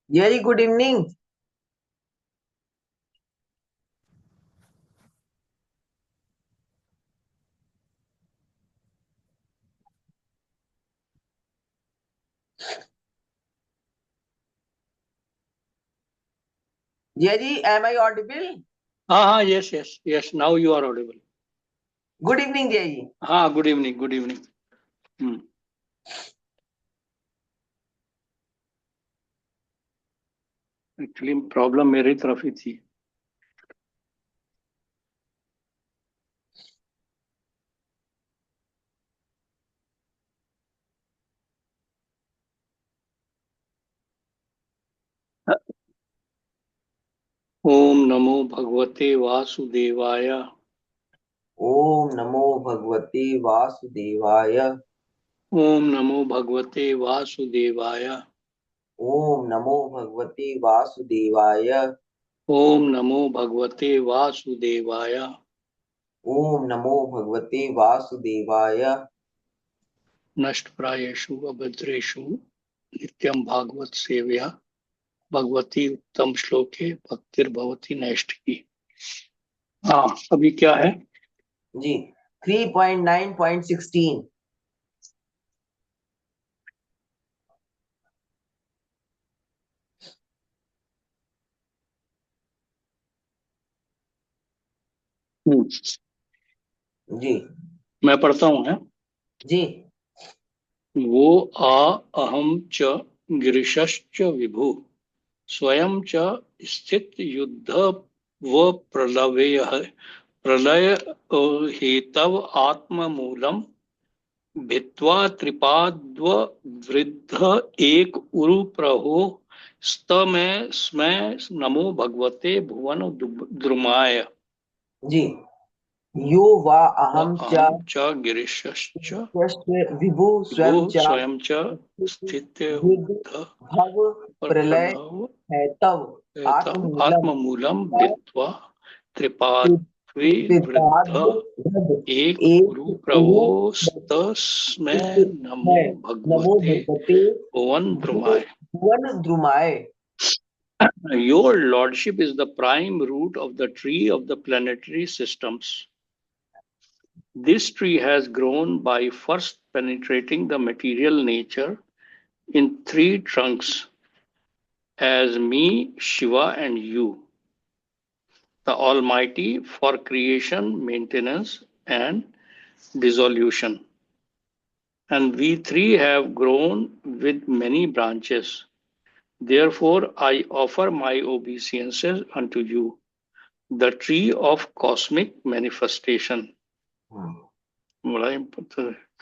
Very good evening. Jerry, am I audible? Yes. Now you are audible. Good evening, Jerry. Good evening. Good evening. Hmm. Actually, problem मेरी तरफ ही थी. ओम नमो भगवते वासुदेवाय. ओम नमो भगवते वासुदेवाय. ओम नमो भगवते वासुदेवाय. ओम नमो भगवते वासुदेवाय. ओम नमो भगवते वासुदेवाय. ओम नमो भगवते वासुदेवाय. नष्टप्रायेषु अभद्रेषु नित्यं भागवत सेवया भगवती उत्तम श्लोके भक्तिर्भवती नैष्ठिकी. अभी क्या है? जी 3.9.16. जी मैं पढ़ता हूँ. है जी वो अहम च गिरिशश्च विभु स्वयं च स्थित युद्ध व प्रलय हेतव आत्ममूलम भित्वा त्रिपाद्व वृद्ध एक उरु प्रहो स्तमय स्मय नमो भगवते भुवन द्रुमाय. जी यो वा अहम च अहम च गिरिशश्च विभु विभु स्वयं च स्वयं च स्थित विद युद्ध भव प्रलय प्रलव है तव आत्मूलम आत्ममूलम भित्वा त्रिपाद्विवृद्ध एक एक उरु गुरु प्रवोस्तस्मै नमो है नमो भगवते भगवते भुवन द्रुमाय. भुवन द्रुमाय. Your lordship is the prime root of the tree of the planetary systems. This tree has grown by first penetrating the material nature in three trunks as me, Shiva, and you, the Almighty, for creation, maintenance, and dissolution. And we three have grown with many branches. Therefore, I offer my obeisances unto you, the tree of cosmic manifestation. बड़ा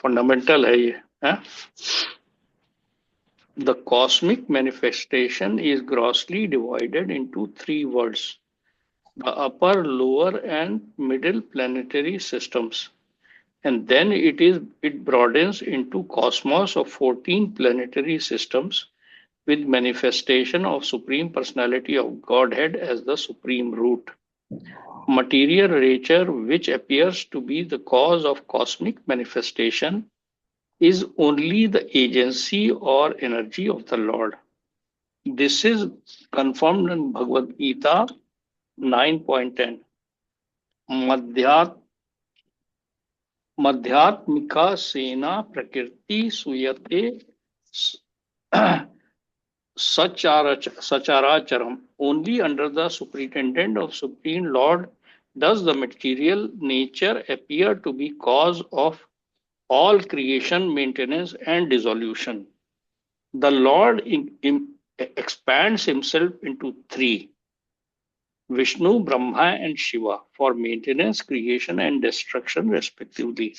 fundamental है ये. है? The cosmic manifestation is grossly divided into three worlds: the upper, lower, and middle planetary systems, and then it broadens into cosmos of 14 planetary systems with manifestation of Supreme Personality of Godhead as the supreme root. Material nature, which appears to be the cause of cosmic manifestation, is only the agency or energy of the Lord. This is confirmed in Bhagavad Gita 9.10. मध्यात्मिका सेना प्रकृति सुयते sacharacharam. Only under the superintendent of Supreme Lord does the material nature appear to be cause of all creation, maintenance, and dissolution. The Lord expands himself into three: Vishnu, Brahma, and Shiva, for maintenance, creation, and destruction, respectively.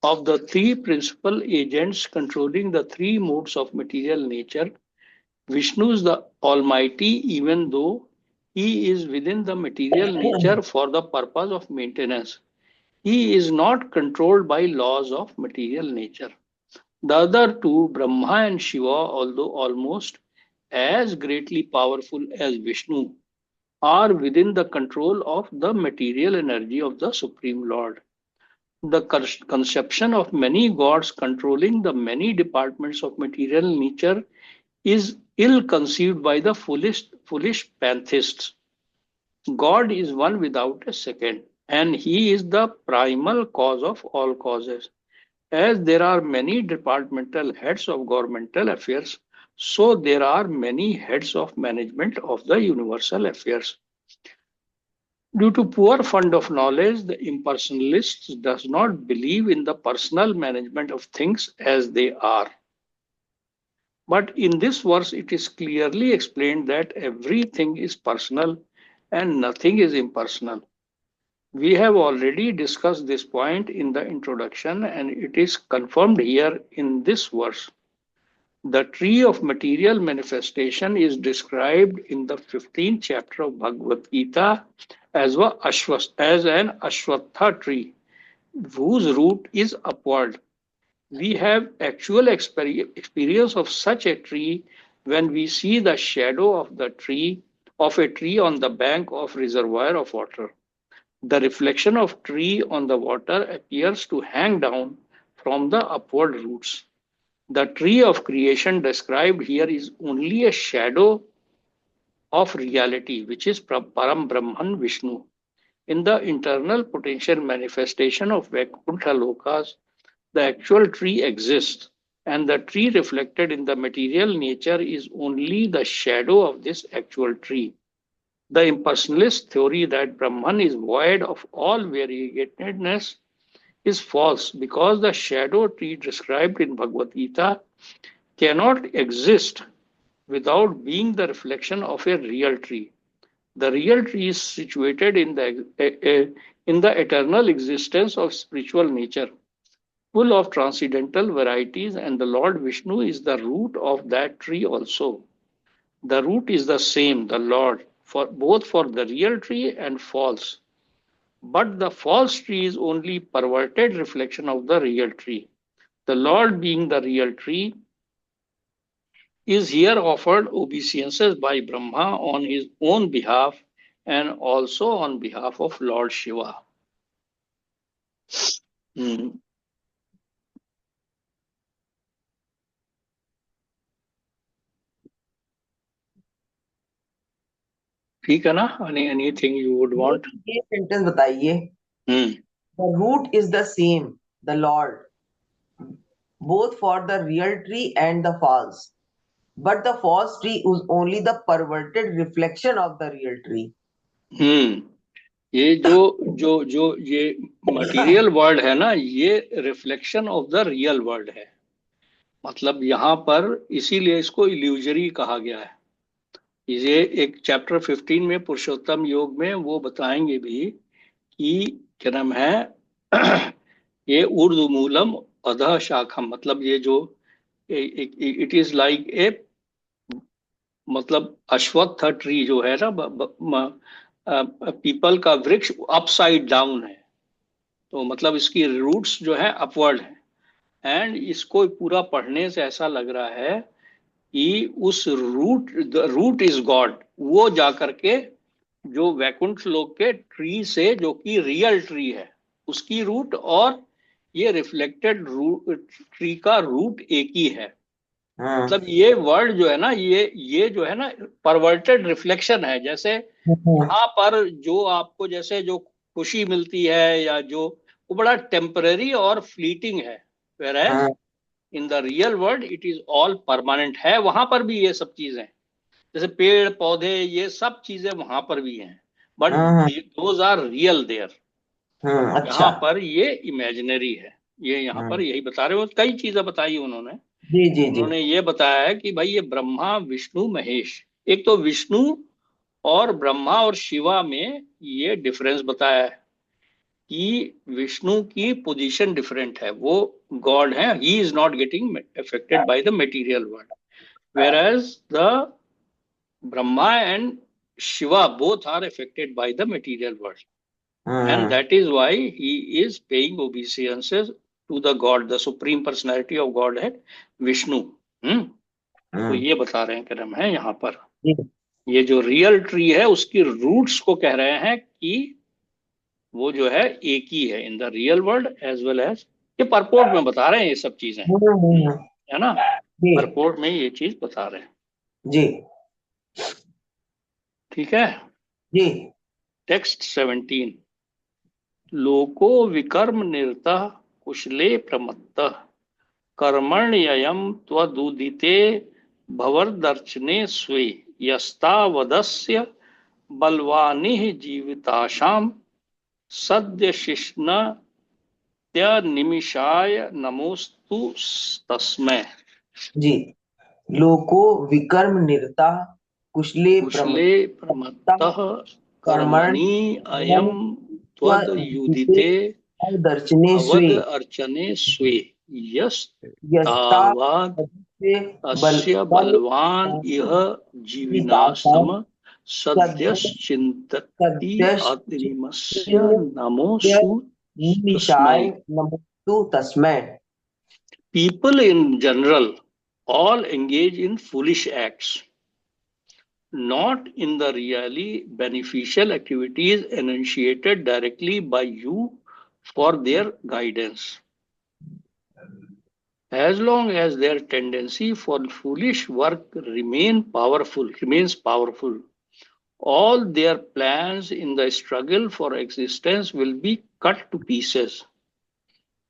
Of the three principal agents controlling the three modes of material nature, Vishnu is the Almighty, even though he is within the material nature for the purpose of maintenance. He is not controlled by laws of material nature. The other two, Brahma and Shiva, although almost as greatly powerful as Vishnu, are within the control of the material energy of the Supreme Lord. The conception of many gods controlling the many departments of material nature is ill conceived by the foolish pantheists. God is one without a second, and he is the primal cause of all causes. As there are many departmental heads of governmental affairs, so there are many heads of management of the universal affairs. Due to poor fund of knowledge, the impersonalist does not believe in the personal management of things as they are. But in this verse, it is clearly explained that everything is personal and nothing is impersonal. We have already discussed this point in the introduction, and it is confirmed here in this verse. The tree of material manifestation is described in the 15th chapter of Bhagavad Gita as an Ashwatha tree, whose root is upward. We have actual experience of such a tree when we see the shadow of a tree on the bank of reservoir of water. The reflection of tree on the water appears to hang down from the upward roots. The tree of creation described here is only a shadow of reality, which is Param Brahman Vishnu. In the internal potential manifestation of Vaikuntha Lokas, the actual tree exists, and the tree reflected in the material nature is only the shadow of this actual tree. The impersonalist theory that Brahman is void of all variegatedness is false, because the shadow tree described in Bhagavad Gita cannot exist without being the reflection of a real tree. The real tree is situated in the eternal existence of spiritual nature, full of transcendental varieties, and the Lord Vishnu is the root of that tree also. The root is the same, the Lord, for both for the real tree and false. But the false tree is only perverted reflection of the real tree. The Lord, being the real tree, is here offered obeisances by Brahma on his own behalf and also on behalf of Lord Shiva. ठीक है ना? Anything you would want? ये sentence बताइए. The root is the same, the Lord, both for the real tree and the false. But the false tree is only the perverted reflection of the real tree. ये जो ये material world है ना, ये reflection of the real world है. मतलब यहाँ पर इसीलिए इसको इल्यूजरी कहा गया है. ये एक चैप्टर 15 में पुरुषोत्तम योग में वो बताएंगे भी कि क्या नाम है ये ऊर्ध्व मूलम अधः शाखम, मतलब ये जो इट इज लाइक ए, मतलब अश्वत्थ ट्री जो है ना, पीपल का वृक्ष अपसाइड डाउन है, तो मतलब इसकी रूट्स जो है अपवर्ड है. एंड इसको पूरा पढ़ने से ऐसा लग रहा है कि उस रूट इज गॉड, वो जाकर के जो वैकुंठ लोक के ट्री से, जो कि रियल ट्री है, उसकी रूट और ये रिफ्लेक्टेड ट्री का रूट एक ही है. मतलब ये वर्ड जो है ना, ये जो है ना परवर्टेड रिफ्लेक्शन है. जैसे यहाँ पर जो आपको जैसे जो खुशी मिलती है या जो, वो बड़ा टेम्पररी और फ्लीटिंग है, whereas in the real world it is all permanent है. वहां पर भी ये सब चीजें, जैसे पेड़ पौधे, ये सब चीजें वहां पर भी हैं, but those are real there. यहाँ पर ये इमेजिनरी है. ये यहाँ पर यही बता रहे हो. कई चीजें बताई उन्होंने. उन्होंने ये बताया है कि भाई ये ब्रह्मा विष्णु महेश, एक तो विष्णु और ब्रह्मा और शिवा में ये डिफरेंस बताया है कि विष्णु की पोजीशन डिफरेंट है, वो गॉड है, he is not getting affected by the material world, whereas the Brahma and Shiva both are affected by the material world. And that is why he is paying obeisances to the God, the supreme personality of Godhead, Vishnu. तो ये बता रहे हैं क्रम है यहाँ पर. ये जो रियल ट्री है उसकी रूट्स को कह रहे हैं कि वो जो है एक ही है in the real world as well as, ये परपोर्ट में बता रहे हैं ये सब चीजें, है ना. परपोर्ट में ये चीज बता रहे हैं. जी ठीक है। जी टेक्स्ट 17। लोको विकर्म निरतः कुशले प्रमत्तः कर्मण्ययम् त्वदुदिते भवर्दर्चने स्वे यस्तावदस्य बलवानिः जीविताशाम् सद्यशिष्णत्यनिमिषाय नमोस्तु तस्मै। जी। लोको विकर्म निरता कुशले कुशले प्रमत्तः कर्मण कर्मणि अयम् स्वजिते त्वदयुदिते दर्शने स्वे भवद अर्चने स्वे यस्ता यस्तावाद् बल अस्य बल बलवान् इह जीविनास्तम सद्यश्चिन्तति अग्निमस्य नमोऽस्तु तस्मै। निमिषाय नमोस्तु तस्मै। People in general all engage in foolish acts, not in the really beneficial activities enunciated directly by you for their guidance. As long as their tendency for foolish work remains powerful, all their plans in the struggle for existence will be cut to pieces.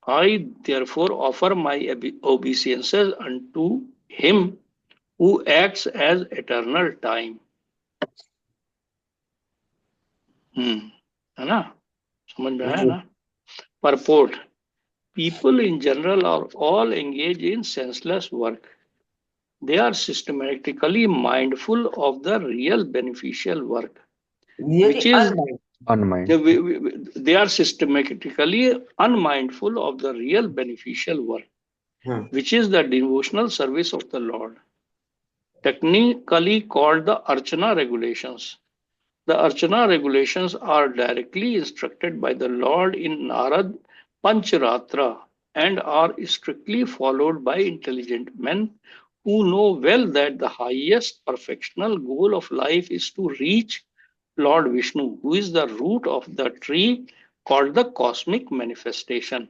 I therefore offer my obeisances unto him who acts as eternal time. है ना? समझ में आया जी ना? Purport. People in general are all engaged in senseless work. They are systematically mindful of the real beneficial work, ये which कि is unmind unmind. they are systematically unmindful of the real beneficial work, which is the devotional service of the Lord, technically called the Archana regulations. The Archana regulations are directly instructed by the Lord in Narad Pancharatra and are strictly followed by intelligent men who know well that the highest perfectional goal of life is to reach Lord Vishnu, who is the root of the tree called the cosmic manifestation.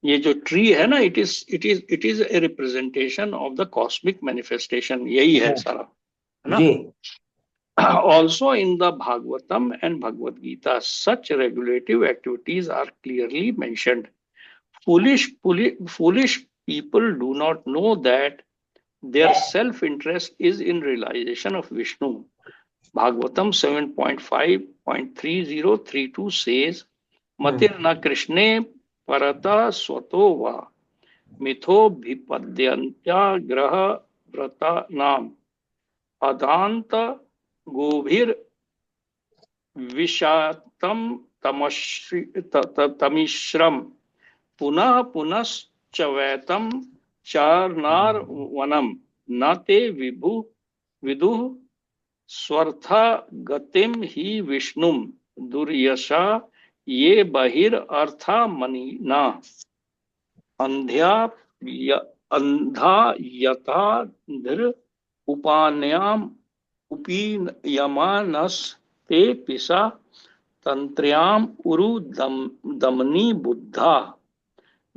ये जो tree है ना, it is a representation of the cosmic manifestation. यही है सारा, है ना? जी Also in the Bhagavatam and Bhagavad Gita, such regulative activities are clearly mentioned. Foolish people do not know that their self-interest is in realization of Vishnu. Bhagavatam 7.5.3032 says, Matirna Krishne Parata Swato Va Mitho Bhipadyantya Graha Vrata Nam Adanta Govir विषातम तमिश्रम पुनः पुनश्चवैतम चारनार वनम न ते विदुः स्वर्था गतिम ही विष्णुम दुर्यशा ये बहिर्था मनीना अंधा यथा धीर उपान्याम उपीयमानस ते पिसा तंत्र्याम उरु दमनी बुद्धा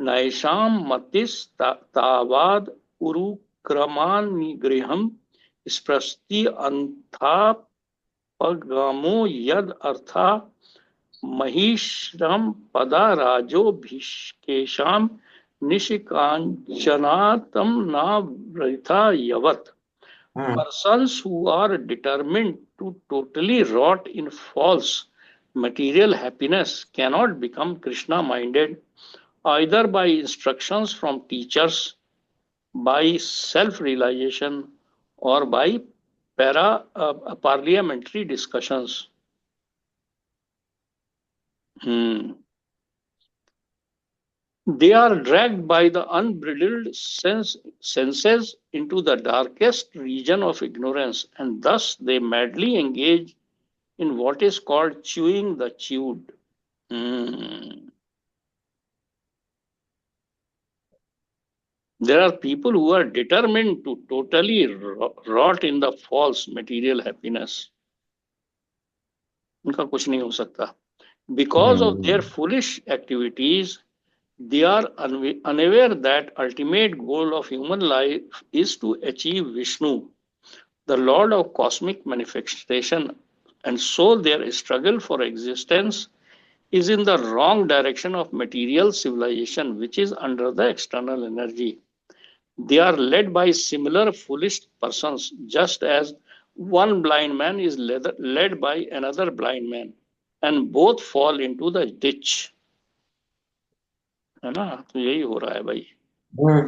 नैषां मतिस्तावाद उरु क्रमान्निगृहं स्पृशति अंथापगमो यद अर्था महिश्रम पदा राजोभिषकेशां निशिकांचनातं न वृथा यवत्. Persons who are determined to totally rot in false material happiness cannot become Krishna minded either by instructions from teachers, by self realization, or by parliamentary discussions. They are dragged by the unbridled senses into the darkest region of ignorance, and thus they madly engage in what is called chewing the chewed. There are people who are determined to totally rot in the false material happiness. उनका कुछ नहीं हो सकता. Because of their foolish activities, they are unaware that ultimate goal of human life is to achieve Vishnu, the Lord of cosmic manifestation, and so their struggle for existence is in the wrong direction of material civilization, which is under the external energy. They are led by similar foolish persons, just as one blind man is led by another blind man, and both fall into the ditch. है ना, तो यही हो रहा है भाई.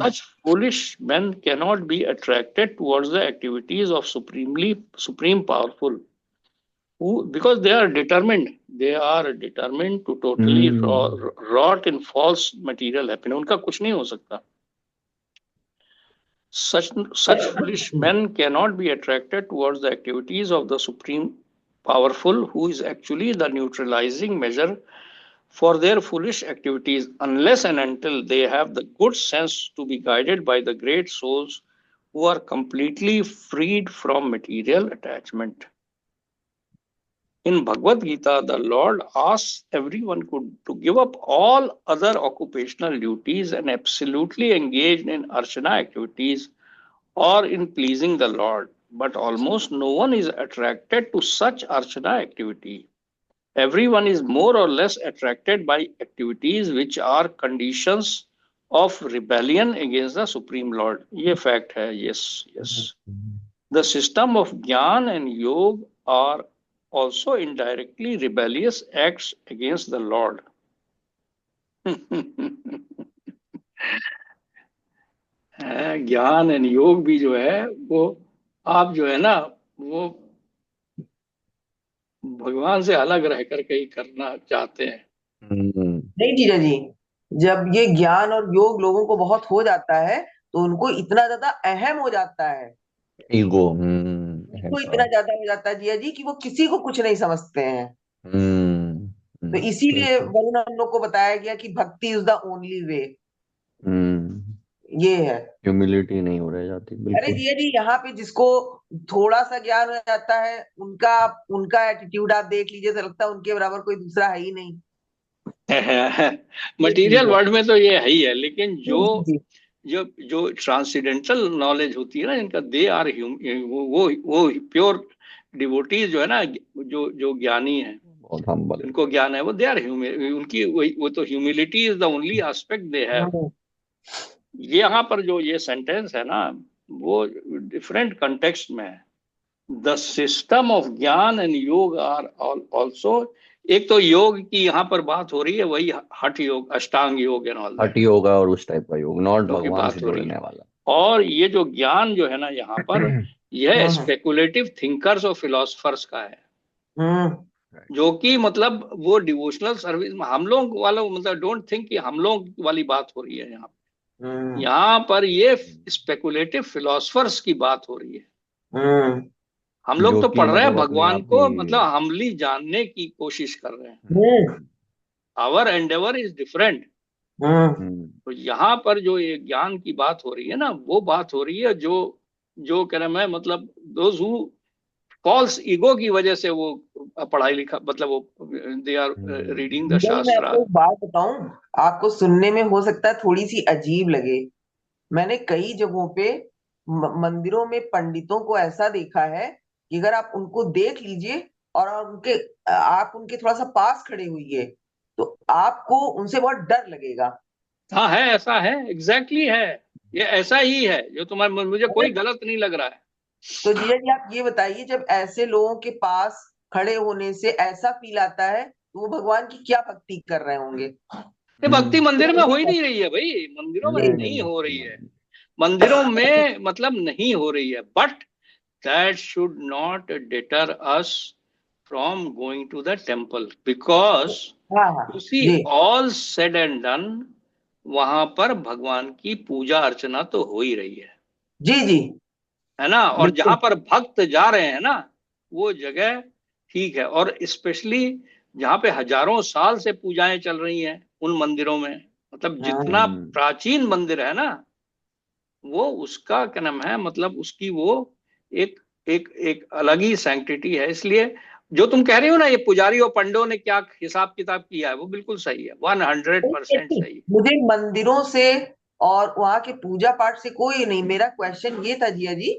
Such foolish men cannot be attracted towards the activities of supreme powerful, who, because they are determined to totally rot in false material happiness. उनका कुछ नहीं हो सकता. Such foolish men cannot be attracted towards the activities of the supreme powerful, who is actually the neutralizing measure for their foolish activities, unless and until they have the good sense to be guided by the great souls who are completely freed from material attachment. In Bhagavad Gita, the Lord asks everyone to give up all other occupational duties and absolutely engage in archana activities or in pleasing the Lord. But almost no one is attracted to such archana activity. Everyone is more or less attracted by activities which are conditions of rebellion against the Supreme Lord. ये fact है, yes. The system of Gyan and Yoga are also indirectly rebellious acts against the Lord. ज्ञान and योग भी जो है वो आप जो है ना वो भगवान से अलग रह करके ही करना चाहते हैं. नहीं जीजा जी, जब ये ज्ञान और योग लोगों को बहुत हो जाता है तो उनको इतना ज्यादा अहम हो जाता है, ईगो वो इतना ज्यादा हो जाता है जीजा जी कि वो किसी को कुछ नहीं समझते हैं. तो इसीलिए वरुण हम लोग को बताया गया कि भक्ति इज द ओनली वे. ये है, ह्यूमिलिटी नहीं हो रह जाती. अरे जीजा जी, यहाँ पे जिसको थोड़ा सा ज्ञान हो जाता है उनका एटीट्यूड आप देख लीजिए तो लगता है उनके बराबर कोई दूसरा है ही नहीं. मटेरियल वर्ल्ड में तो ये है ही है, लेकिन जो ट्रांसेंडेंटल नॉलेज होती है ना जिनका, दे आर वो प्योर डिवोटीज जो है ना, जो ज्ञानी है, उनको ज्ञान है, वो दे आर उनकी वो तो humility is the only aspect they have. ये यहाँ पर जो ये सेंटेंस है ना वो डिफरेंट कंटेक्स्ट में है. द सिस्टम ऑफ ज्ञान एंड योग आर ऑल्सो, एक तो योग की यहाँ पर बात हो रही है, वही हठ योग, अष्टांग योग एंड ऑल, हठ योग और उस टाइप का योग, नॉट भगवान से जुड़ने वाला. और ये जो ज्ञान जो है ना यहाँ पर यह स्पेकुलेटिव थिंकर्स और फिलोसफर्स का है, जो कि मतलब वो डिवोशनल सर्विस में हम लोग वालों, मतलब डोंट थिंक कि हम लोग वाली बात हो रही है यहाँ पर. यहाँ पर ये स्पेकुलेटिव फिलोसफर्स की बात हो रही है. हम लोग तो पढ़ रहे हैं भगवान को, मतलब हमली जानने की कोशिश कर रहे हैं. Our endeavour is different. तो यहाँ पर जो ये ज्ञान की बात हो रही है ना, वो बात हो रही है जो कह रहे हैं, मतलब दोज हु फॉल्स ईगो की वजह से वो पढ़ाई लिखा, मतलब वो दे आर रीडिंग द शास्त्र. आपको बात बताऊं, आपको सुनने में हो सकता है थोड़ी सी अजीब लगे. मैंने कई जगहों पे मंदिरों में पंडितों को ऐसा देखा है कि अगर आप उनको देख लीजिए और आप उनके थोड़ा सा पास खड़े हुइए तो आपको उनसे बहुत डर लगेगा. हाँ है, ऐसा है, एग्जैक्टली है, ये ऐसा ही है जो तुम्हारे, मुझे कोई गलत नहीं लग रहा है. तो जीजा जी आप ये बताइए, जब ऐसे लोगों के पास खड़े होने से ऐसा फील आता है तो वो भगवान की क्या भक्ति कर रहे होंगे? ये भक्ति मंदिर में हो ही नहीं रही है भाई, मंदिरों में नहीं हो रही है, मंदिरों में मतलब नहीं हो रही है. But that should not deter us from going to the temple, because you see all said and done, वहां पर भगवान की पूजा अर्चना तो हो ही रही है. जी है ना. और जहां पर भक्त जा रहे हैं ना वो जगह ठीक है, और स्पेशली जहां पे हजारों साल से पूजाएं चल रही हैं उन मंदिरों में, मतलब जितना प्राचीन मंदिर है ना वो उसका क्या नाम है, मतलब उसकी वो एक अलग ही सैंक्टिटी है. इसलिए जो तुम कह रही हो ना, ये पुजारी और पंडों ने क्या हिसाब किताब किया है, वो बिल्कुल सही है, 100% सही. मुझे मंदिरों से और वहां के पूजा पाठ से कोई नहीं, मेरा क्वेश्चन ये था जिया जी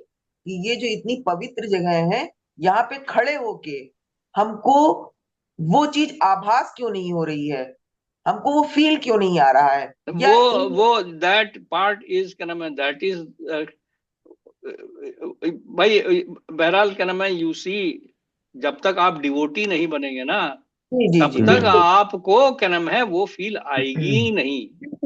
कि ये जो इतनी पवित्र जगह है, यहाँ पे खड़े होके हमको वो चीज आभास क्यों नहीं हो रही है, हमको वो फील क्यों नहीं आ रहा है, या वो दैट पार्ट इज, क्या नाम है, दैट इज भाई, बहरहाल क्या नाम है, यू सी, जब तक आप डिवोटी नहीं बनेंगे ना, जी जी तब जी तक बिल्कुल आपको क्या नाम है वो फील आएगी ही नहीं।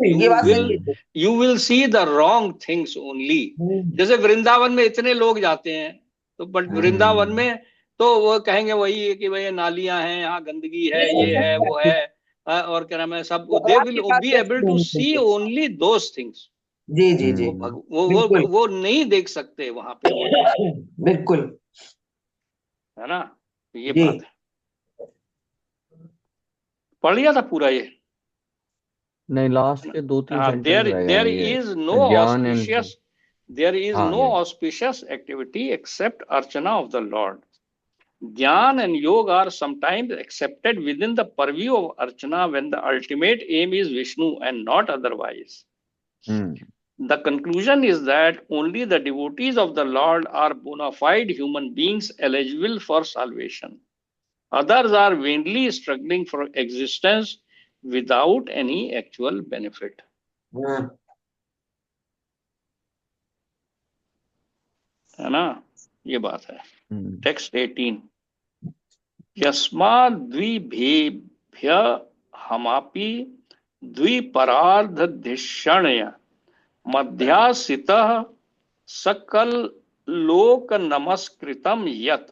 ये यू बात विल सही है। You will see the wrong things only. Hmm, जैसे वृंदावन में इतने लोग जाते हैं, तो बट वृंदावन हम्म में तो वो कहेंगे वही है कि भाई ये नालियां हैं, यहाँ गंदगी है, ये है वो है, और क्या नाम है सब, तो अब दे आपके विल पास be able to see experience है। Only those things. जी जी जी वो हम्म बिल्कुल वो नहीं देख सकते वहां पे वो चीज, बिल्कुल है ना, ये जी बात है। पढ़ लिया था पूरा ये? नहीं, लास्ट के 2-3 हाँ, सेंटेंस रह गए देयर हैं इज नो ये, ज्ञान एंड। ऑस्पिशियस देयर इज हाँ नो ये। Auspicious activity except archana of the Lord. Dhyan and yoga are sometimes accepted within the purview of archana when the ultimate aim is Vishnu and not otherwise. Hmm The conclusion is that only the devotees of the Lord are bona fide human beings eligible for salvation. Others are vainly struggling for existence without any actual benefit. हम्म, है ना, ये बात है। हम्म text 18, यस्माद्विभेभ्य हमापि द्विपरार्धधिषण्य मध्यासितः सकल लोक नमस्कृतम यत्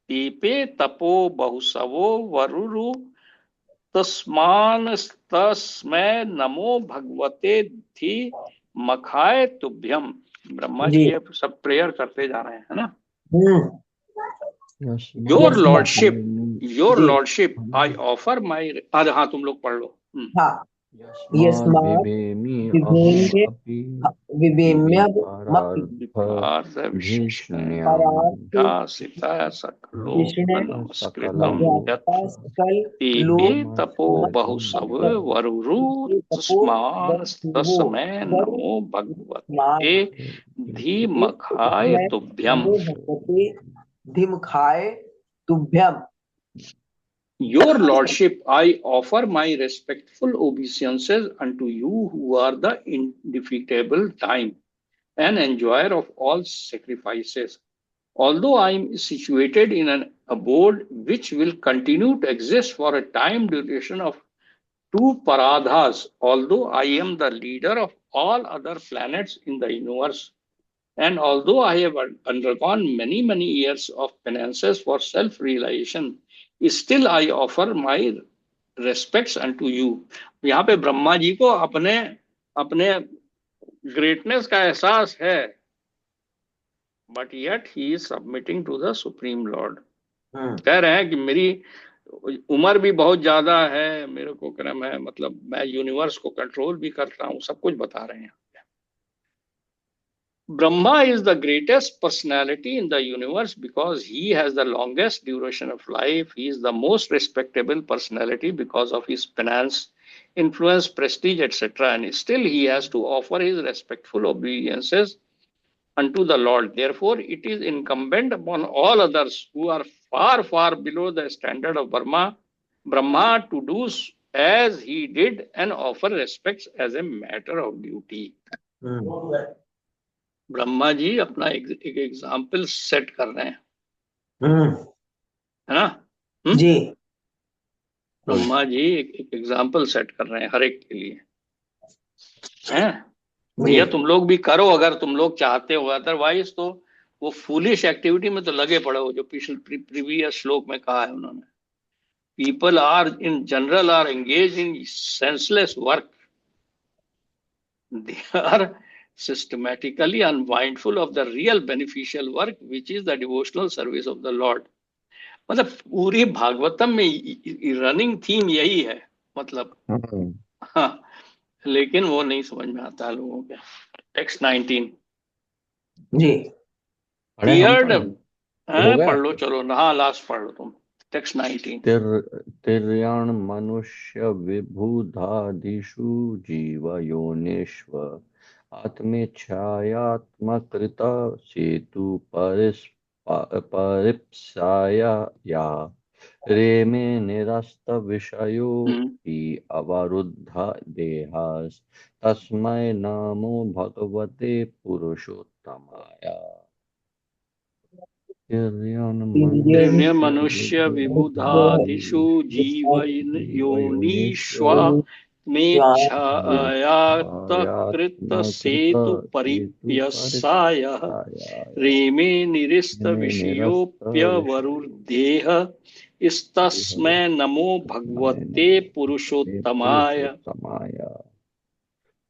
दीपे तपो बहुसवो वरुरु तस्मानस्तस्मै नमो भगवते धी मखाय तुभ्यम। ब्रह्मा जी जी ये सब प्रेयर करते जा रहे हैं, है ना। हम्म योर यस बात यस्माद् लॉर्डशिप, योर जी लॉर्डशिप, आई ऑफर माई, अरे हाँ तुम लोग पढ़ लो। हाँ यस्माद् यस्मात् बिभेमि अहम् विभेम्य अपि विभेम्य मपि विपार्धविशिष्य परार्थ मध्यासिता सकलोक विष्ण नमस्कृतम यत् मध्यात्मा सकल दीपे लोक तपो बहुसव वरुरु तपो तस्मै वरु नमो भगवते स्मार्ट धीमखाय तुभ्यम। नमो भगवते धिमखाय तुभ्यम। Your Lordship, I offer my respectful obeisances unto you who are the indefeatable time and enjoyer of all sacrifices. Although I am situated in an abode which will continue to exist for a time duration of two paradhas, although I am the leader of all other planets in the universe, and although I have undergone many, many years of penances for self realization, still I offer my respects unto you. यहाँ पे ब्रह्मा जी को अपने अपने greatness का एहसास है, but yet he is submitting to the supreme Lord. कह रहे हैं कि मेरी उम्र भी बहुत ज्यादा है, मेरे को क्रम है, मतलब मैं यूनिवर्स को कंट्रोल भी करता हूँ, सब कुछ बता रहे हैं। Brahma is the greatest personality in the universe because he has the longest duration of life. He is the most respectable personality because of his penance, influence, prestige, etc. And still he has to offer his respectful obeisances unto the Lord. Therefore, it is incumbent upon all others who are far, far below the standard of Brahma to do as he did and offer respects as a matter of duty. Brahma ji अपना एक example set कर रहे हैं, है ना। जी ब्रह्मा जी एक example set कर रहे हैं हर एक के लिए, हैं। भैया तुम लोग भी करो अगर तुम लोग चाहते हो, अदरवाइज तो वो फूलिश एक्टिविटी में तो लगे पड़े हो, जो पिछले प्रीवियस श्लोक में कहा है उन्होंने। People are in general are engage in senseless work, they are systematically unmindful of the real beneficial work which is the devotional service of the Lord. मतलब पूरी भागवतम में रनिंग थीम यही है, मतलब हाँ, लेकिन वो नहीं समझ में आता है लोगों के। टेक्स्ट 19 जी अरे हम Feared, हो गया। पढ़ लो चलो ना, हाँ लास्ट पढ़ लो तुम, टेक्स्ट 19। तिर्यण मनुष्य विबुधादिषु जीव योनिष्व आत्मेच्छायात्मकृत सेतु परिप्साय या रेमे निरस्त विषयो हि अवरुद्ध देहास् तस्मै नमो भगवते पुरुषोत्तमाय। दिव्य मनुष्य विबुधादिषु जीव योनिष्व मेच्छायातकृत सेतु परिप्यसाय रेमे निरिस्त विषयोप्यवरुद्धेह इस्तस्मै नमो भगवते पुरुषोत्तमाय।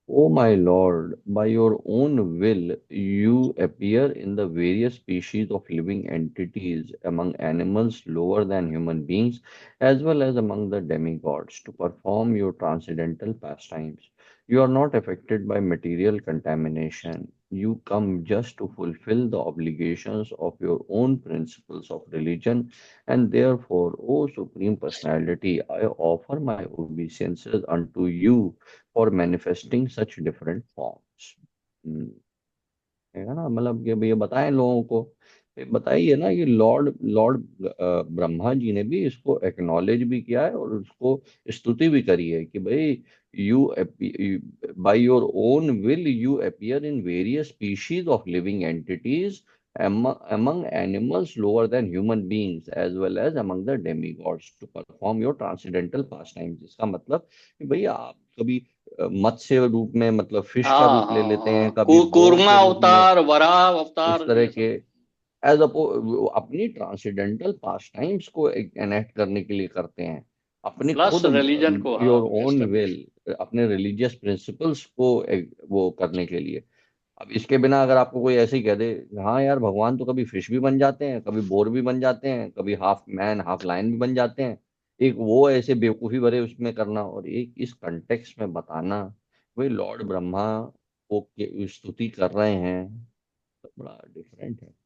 O my Lord, by your own will, you appear in the various species of living entities among animals lower than human beings, as well as among the demigods, to perform your transcendental pastimes. You are not affected by material contamination. You come just to fulfill the obligations of your own principles of religion, and therefore, O Supreme Personality, I offer my obeisances unto you for manifesting such different forms। है ना, मतलब कि ये बताएं लोगों को, ये बताइए ना कि लॉर्ड लॉर्ड ब्रह्मा जी ने भी इसको एक्नॉलेज भी किया है और उसको स्तुति भी करी है कि भाई you by your own will you appear in various species of living entities among animals lower than human beings as well as among the demigods to perform your transcendental pastimes। इसका मतलब कि भाई आप कभी मत्स्य रूप में मतलब फिश का रूप ले लेते हैं, कभी बोर कूर्मा के रूप में, अवतार, वराह अवतार, इस तरह के एज अपनी ट्रांसेंडेंटल पास टाइम्स को एनेक्ट करने के लिए करते हैं, अपनी प्लस खुद रिलीजन को योर ओन विल, अपने रिलीजियस प्रिंसिपल्स को वो करने के लिए। अब इसके बिना अगर आपको कोई ऐसे ही कह दे हाँ यार भगवान तो कभी फिश भी बन जाते हैं, कभी बोर भी बन जाते हैं, कभी हाफ मैन हाफ लायन भी बन जाते हैं, एक वो ऐसे बेवकूफी भरे उसमें करना और एक इस कंटेक्स्ट में बताना वही लॉर्ड ब्रह्मा को स्तुति कर रहे हैं, तो बड़ा डिफरेंट है।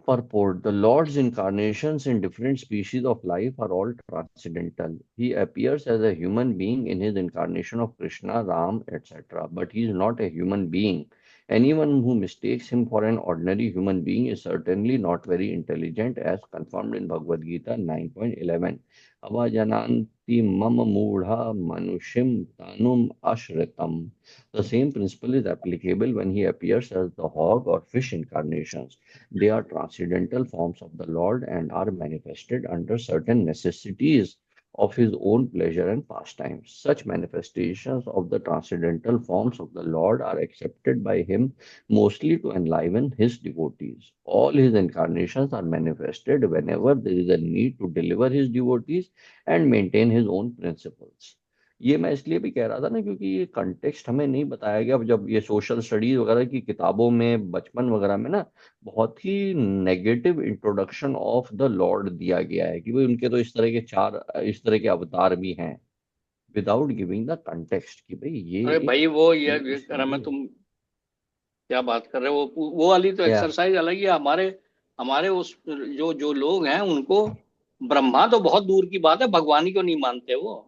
Purport: The Lord's incarnations in different species of life are all transcendental. He appears as a human being in his incarnation of Krishna, Ram, etc. But he is not a human being. Anyone who mistakes him for an ordinary human being is certainly not very intelligent, as confirmed in Bhagavad Gita 9.11. Avajananti mama mudha manushim tanum ashritam. The same principle is applicable when he appears as the hog or fish incarnations. They are transcendental forms of the Lord and are manifested under certain necessities of his own pleasure and pastimes. Such manifestations of the transcendental forms of the Lord are accepted by him mostly to enliven his devotees. All his incarnations are manifested whenever there is a need to deliver his devotees and maintain his own principles। ये मैं इसलिए भी कह रहा था ना क्योंकि ये कंटेक्स्ट हमें नहीं बताया गया। अब जब ये सोशल स्टडीज वगैरह की किताबों में बचपन वगैरह में ना बहुत ही negative introduction of the lord दिया गया है कि भाई उनके तो इस तरह के चार इस तरह के अवतार भी हैं, विदाउट गिविंग द कंटेक्स्ट कि भाई ये अरे भाई वो ये मैं तुम क्या बात कर रहे हो, वो वाली तो एक्सरसाइज अलग ही है। हमारे हमारे उस जो जो लोग हैं उनको ब्रह्मा तो बहुत दूर की बात है, भगवान को नहीं मानते वो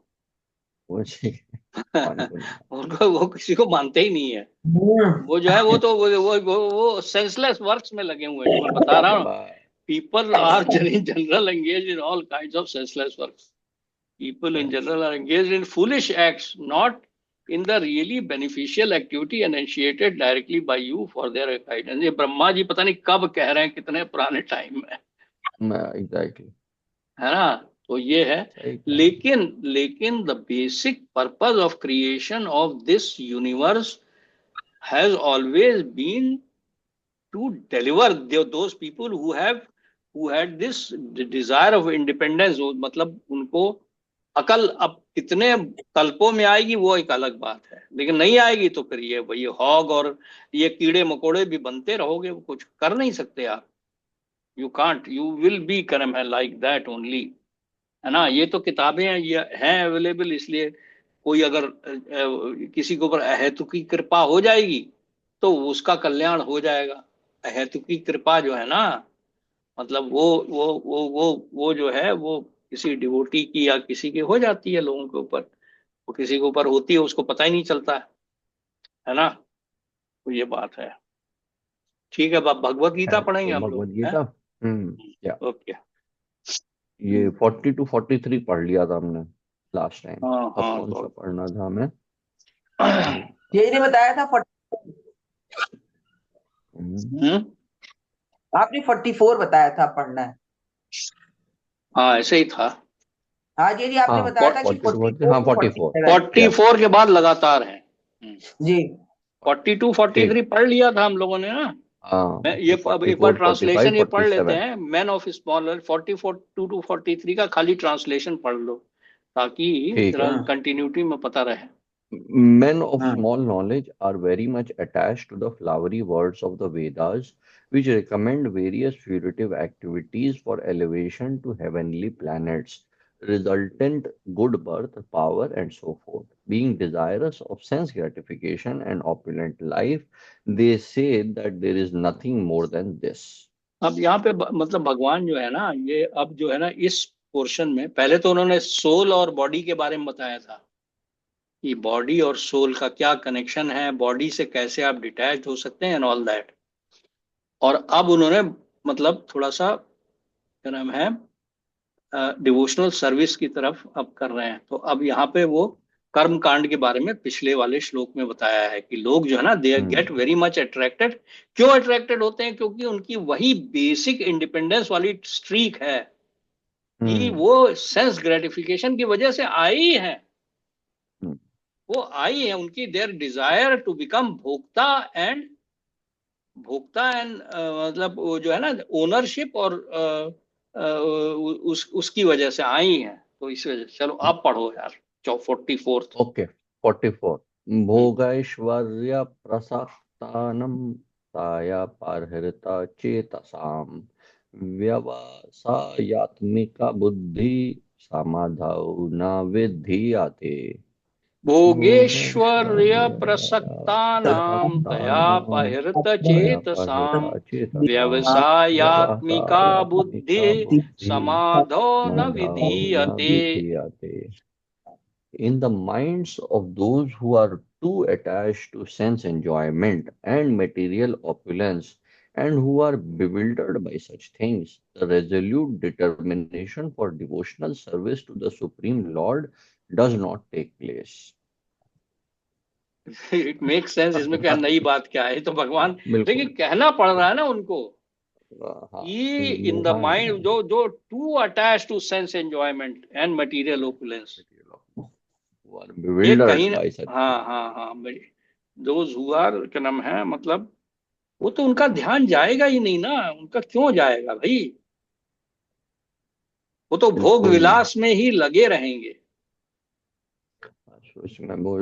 उनको वो किसी को मानते ही नहीं है। वो जो है वो तो वो सेंसलेस वर्क्स में लगे हुए हैं, मैं बता रहा हूँ। People are general engage in all kinds of senseless works. People in general are engaged in foolish acts, not in the really beneficial activity initiated directly by you for their guidance। ये ब्रह्मा जी पता नहीं कब कह रहे हैं, कितने पुराने time में, एग्जैक्टली है ना। तो ये है, लेकिन the basic purpose of creation of this universe has always been to deliver those people who had this desire of independence। मतलब उनको अकल अब कितने कल्पों में आएगी वो एक अलग बात है, लेकिन नहीं आएगी तो फिर ये वही हॉग और ये कीड़े मकोड़े भी बनते रहोगे, वो कुछ कर नहीं सकते आप। You can't, you will be कर्म है लाइक दैट ओनली, है ना। ये तो किताबें ये हैं अवेलेबल, इसलिए कोई अगर किसी के ऊपर अहेतुकी कृपा हो जाएगी तो उसका कल्याण हो जाएगा। अहेतुकी कृपा जो है ना, मतलब वो जो है वो किसी डिवोटी की या किसी की हो जाती है लोगों के ऊपर, वो किसी के ऊपर होती है उसको पता ही नहीं चलता है। है ना। तो ये बात है। ठीक है, भगवत गीता पढ़ेंगे तो हम भगवद लोग हैं। गीता। या ओके। ये 42 43 पढ़ लिया था हमने लास्ट टाइम। हाँ अब हाँ कौन तो सा पढ़ना था हमें? यही नहीं बताया था 40। हम्म, आपने 44 बताया था पढ़ना है। हाँ ऐसे ही था। हाँ जी जी, आपने हाँ बताया था कि 42 44 हाँ to 44। 47। 44 के बाद लगातार है। जी 42 43 ठीक। पढ़ लिया था हम लोगों ने ना। हाँ मैं ये अब एक बार 44 45 ट्रांसलेशन ये पढ़ लेते 47। हैं, मैन ऑफ स्मॉल 44 2 to 43 का खाली ट्रांसलेशन पढ़ लो, ताकि ठीक है। जरा कंटिन्यूटी में पता रहे। Men of हाँ small knowledge are very much attached to the flowery words of the Vedas, which recommend various purgative activities for elevation to heavenly planets, resultant good birth, power, and so forth. Being desirous of sense gratification and opulent life, they say that there is nothing more than this. अब यहाँ पे मतलब भगवान जो है ना, ये अब जो है ना इस पोर्शन में, पहले तो उन्होंने सोल और बॉडी के बारे में बताया था कि बॉडी और सोल का क्या कनेक्शन है, बॉडी से कैसे आप डिटैच हो सकते हैं एंड ऑल दैट। और अब उन्होंने मतलब थोड़ा सा क्या नाम है, डिवोशनल सर्विस की तरफ अब कर रहे हैं। तो अब यहाँ पे वो कर्म कांड के बारे में पिछले वाले श्लोक में बताया है कि लोग जो है ना दे Hmm. Get very much attracted. क्यों अट्रैक्टेड होते हैं? क्योंकि उनकी वही बेसिक इंडिपेंडेंस वाली स्ट्रीक है कि Hmm. वो सेंस ग्रेटिफिकेशन की वजह से आई है। Hmm. वो आई है उनकी their desire to become bhokta and मतलब वो जो है ना ओनरशिप और उसकी वजह से आई हैं। तो इस वजह से चलो आप पढ़ो यार 44th। Okay, 44. भोगैश्वर्य प्रसक्तानं सायापारहृता चेतसाम व्यवसायत्मिका बुद्धि समाधौ न विधीयते। भोगेश्वर्य भोगैश्वर्य प्रसक्तानाम तया प्रसक्तानां पहृत चेतसाम सायापारहृता चेतसाम व्यवसायात्मिका बुद्धि व्यवसायत्मिका बुद्धि समाधो न समाधौ न विधीयते। विधीयते। In the minds of those who are too attached to sense enjoyment and material opulence, and who are bewildered by such things, the resolute determination for devotional service to the Supreme Lord does not take place. It make sense, इसमें क्या नई बात क्या है? ये तो भगवान, हाँ लेकिन बिल्कुल। कहना पड़ रहा है ना उनको हाँ कि कि इन वो द हाँ माइंड जो जो to attach to sense enjoyment and material opulence, who are ये कहीं bewildered by such हाँ things. हाँ हाँ भाई, दोज हु आर क्या नाम है, मतलब वो तो उनका ध्यान जाएगा ही नहीं ना, उनका क्यों जाएगा भाई? वो तो भोग बिल्कुल। विलास में ही लगे रहेंगे, उसमें वो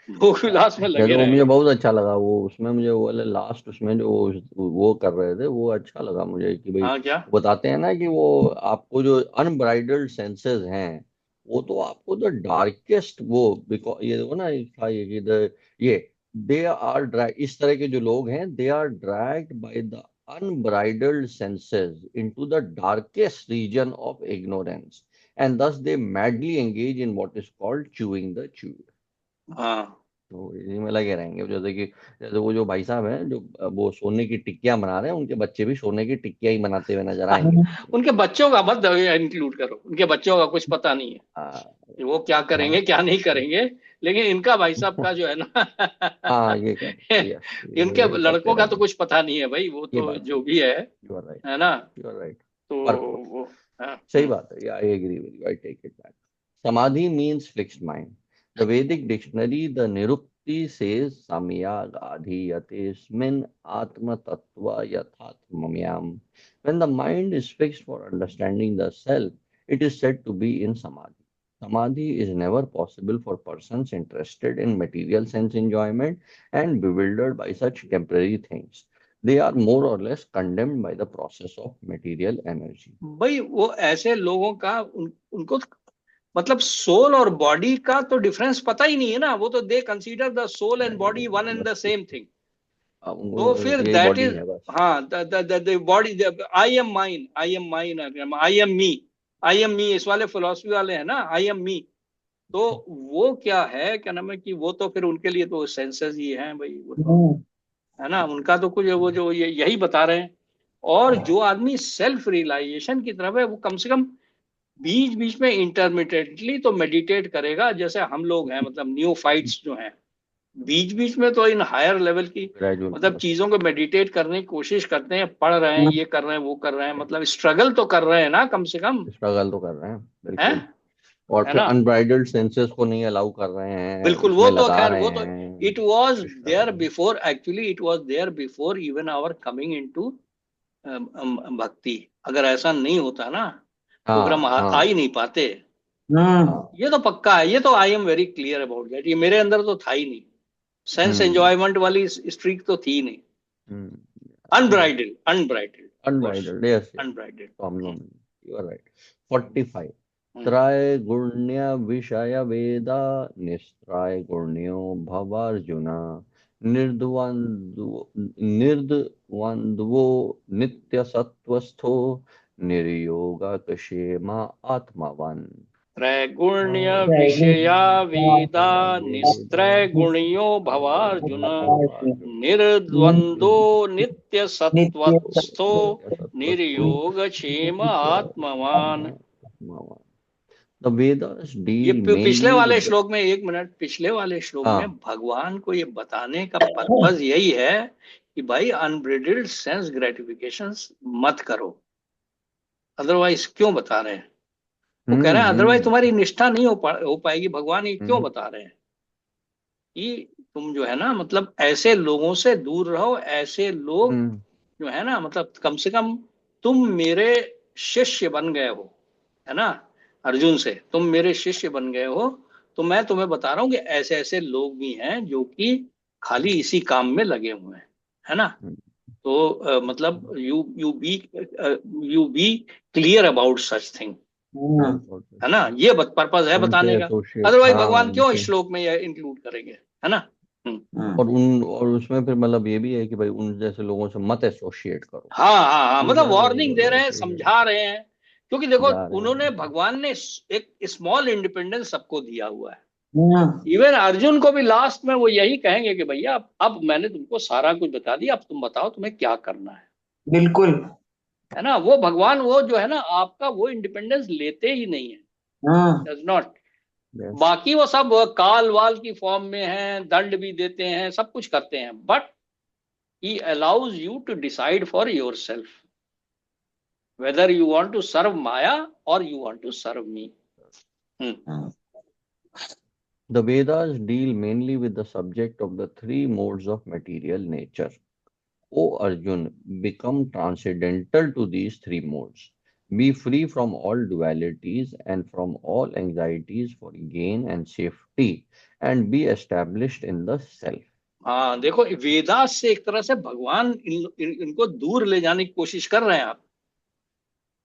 भोग विलास में जैसे लगे वो मुझे रहेंगे। बहुत अच्छा लगा, वो उसमें मुझे वो वाले लास्ट उसमें जो वो कर रहे थे वो अच्छा लगा मुझे कि भाई हाँ क्या? वो बताते हैं ना कि वो आपको जो अनब्राइडल्ड सेंसेस हैं वो तो आपको द डार्केस्ट वो बिकॉज ये देखो ना ये था ये कि ये दे आर ड्रैग, इस तरह के जो लोग हैं they are dragged by the unbridled senses into the darkest region of ignorance and thus they madly engage in what is called chewing the chew. हाँ तो इसी में लगे रहेंगे, जैसे वो जो भाई साहब हैं जो वो सोने की टिक्कियां बना रहे हैं, उनके बच्चे भी सोने की टिक्कियां ही बनाते हुए नजर आएंगे। उनके बच्चों का मत इंक्लूड करो, उनके बच्चों का कुछ पता नहीं है हाँ कि वो क्या करेंगे क्या नहीं करेंगे। लेकिन इनका भाई साहब का जो है हाँ ना ये कर यस, इनके ये करते लड़कों का तो रहेंगे। कुछ पता नहीं है भाई, वो ये तो बात जो भी यू आर राइट, है ना। You are right. तो परफेक्ट, वो हाँ, सही बात है। I agree with you, I take it back. Samadhi means fixed mind. The Vedic dictionary the Nirukti says samyagadhiyatesmin atma tattva yathatmamyam. When the mind is fixed for understanding the self, it is said to be in samadhi. Samadhi is never possible for persons interested in material sense enjoyment and bewildered by such temporary things. They are more or less condemned by the process of material energy. भाई वो ऐसे लोगों का उनको मतलब soul और body का तो डिफरेंस पता ही नहीं है ना। वो तो they consider the soul and body one and the बस सेम थिंग। तो उनको फिर यही दैट बॉडी इज, है बस। हाँ the body, I am mine, I am mine, I am me, I am me, इस वाले फिलोसफी वाले हैं ना, आई एम मी। तो वो क्या क्या नाम है कि वो तो फिर उनके लिए तो सेंसेस ही हैं भाई, वो तो है ना, उनका तो कुछ वो जो यही बता रहे हैं। और जो आदमी सेल्फ रियलाइजेशन की तरफ है वो कम से कम बीच बीच में इंटरमिटेंटली तो मेडिटेट करेगा, जैसे हम लोग हैं मतलब न्यूफाइट्स जो हैं, बीच बीच में तो इन हायर लेवल की ग्रेजुअल मतलब चीजों को मेडिटेट करने की कोशिश करते हैं, पढ़ रहे हैं, ये कर रहे हैं, वो कर रहे हैं, मतलब स्ट्रगल तो कर रहे हैं ना कम से कम, स्ट्रगल तो कर रहे हैं है बिल्कुल। और है फिर ना। अनब्राइडल्ड सेंसेस को नहीं अलाउ कर रहे हैं, बिल्कुल, वो उसमें तो लगा खैर रहे वो तो हैं it was there struggle. Before, actually it was there before even our coming into bhakti. अगर ऐसा नहीं होता ना तो फिर हम हाँ आ हाँ ही नहीं पाते। हाँ। ये तो पक्का है, ये तो I am very clear about that, ये मेरे अंदर तो था ही नहीं, सेंस हम्म एंजॉयमेंट वाली स्ट्रीक तो थी ही नहीं। Hmm. Unbridled, unbridled, of course, Unbridled, yes, yes. Unbridled. Problem. You are right. 45. हम्म। त्रैगुण्य विषय वेदा निस्त्रैगुण्यो भवार्जुना निर्द्वन्द्वो नित्य सत्वस्थो निर्योगक्षेम आत्मवान् त्रैगुण्य विषया वेदा निस्त्रैगुण्यो भवार्जुन निर्द्वंदो नित्य सत्वस्थो निर्योग क्षेम आत्मवान। The Vedas ये deal पिछले mainly वाले with the श्लोक में, एक मिनट, पिछले वाले श्लोक में हाँ भगवान को ये बताने का पर्पस यही है कि भाई अनब्रिडल्ड सेंस ग्रेटिफिकेशन मत करो। अदरवाइज क्यों बता रहे हैं, वो कह रहे हैं अदरवाइज हम्म। तुम्हारी निष्ठा नहीं हो पाएगी। भगवान ये क्यों हम्म बता रहे हैं कि तुम जो है ना मतलब ऐसे लोगों से दूर रहो, ऐसे लोग हम्म जो है ना मतलब कम से कम तुम मेरे शिष्य बन गए हो, है ना, अर्जुन से तुम मेरे शिष्य बन गए हो, तो मैं तुम्हें बता रहा हूं कि ऐसे ऐसे लोग भी हैं जो कि खाली इसी काम में लगे हुए हैं, है ना। हम्म, तो मतलब you be clear about such thing, बहुत है ना, ये पर्पज है उनके बताने का। एसोसिएट अदरवाइज हाँ भगवान क्यों इस उनके श्लोक में ये इंक्लूड करेंगे, है ना। हम्म। और उसमें फिर मतलब ये भी है कि भाई उन जैसे लोगों से मत एसोसिएट करो। हाँ हाँ हाँ, ये मतलब ज्यादा वार्निंग दे रहे हैं, समझा रहे हैं, क्योंकि देखो जा रहे उन्होंने, हैं। भगवान ने एक स्मॉल इंडिपेंडेंस सबको दिया हुआ है। इवन अर्जुन को भी लास्ट में वो यही कहेंगे कि भैया अब मैंने तुमको सारा कुछ बता दिया, अब तुम बताओ तुम्हें क्या करना बिल्कुल। है ना। वो भगवान वो जो है ना आपका वो इंडिपेंडेंस लेते ही नहीं है, डज नॉट। यस। बाकी वो सब काल वाल की फॉर्म में हैं, दंड भी देते हैं, सब कुछ करते हैं, but he allows you to decide for yourself whether you want to serve Maya or you want to serve me. Hmm. The Vedas deal mainly with the subject of the three modes of material nature. O Arjun, become transcendental to these three modes. Be free from all dualities and from all anxieties for gain and safety, and be established in the self. हाँ देखो, वेदास से एक तरह से भगवान इनको दूर ले जाने की कोशिश कर रहे हैं आप,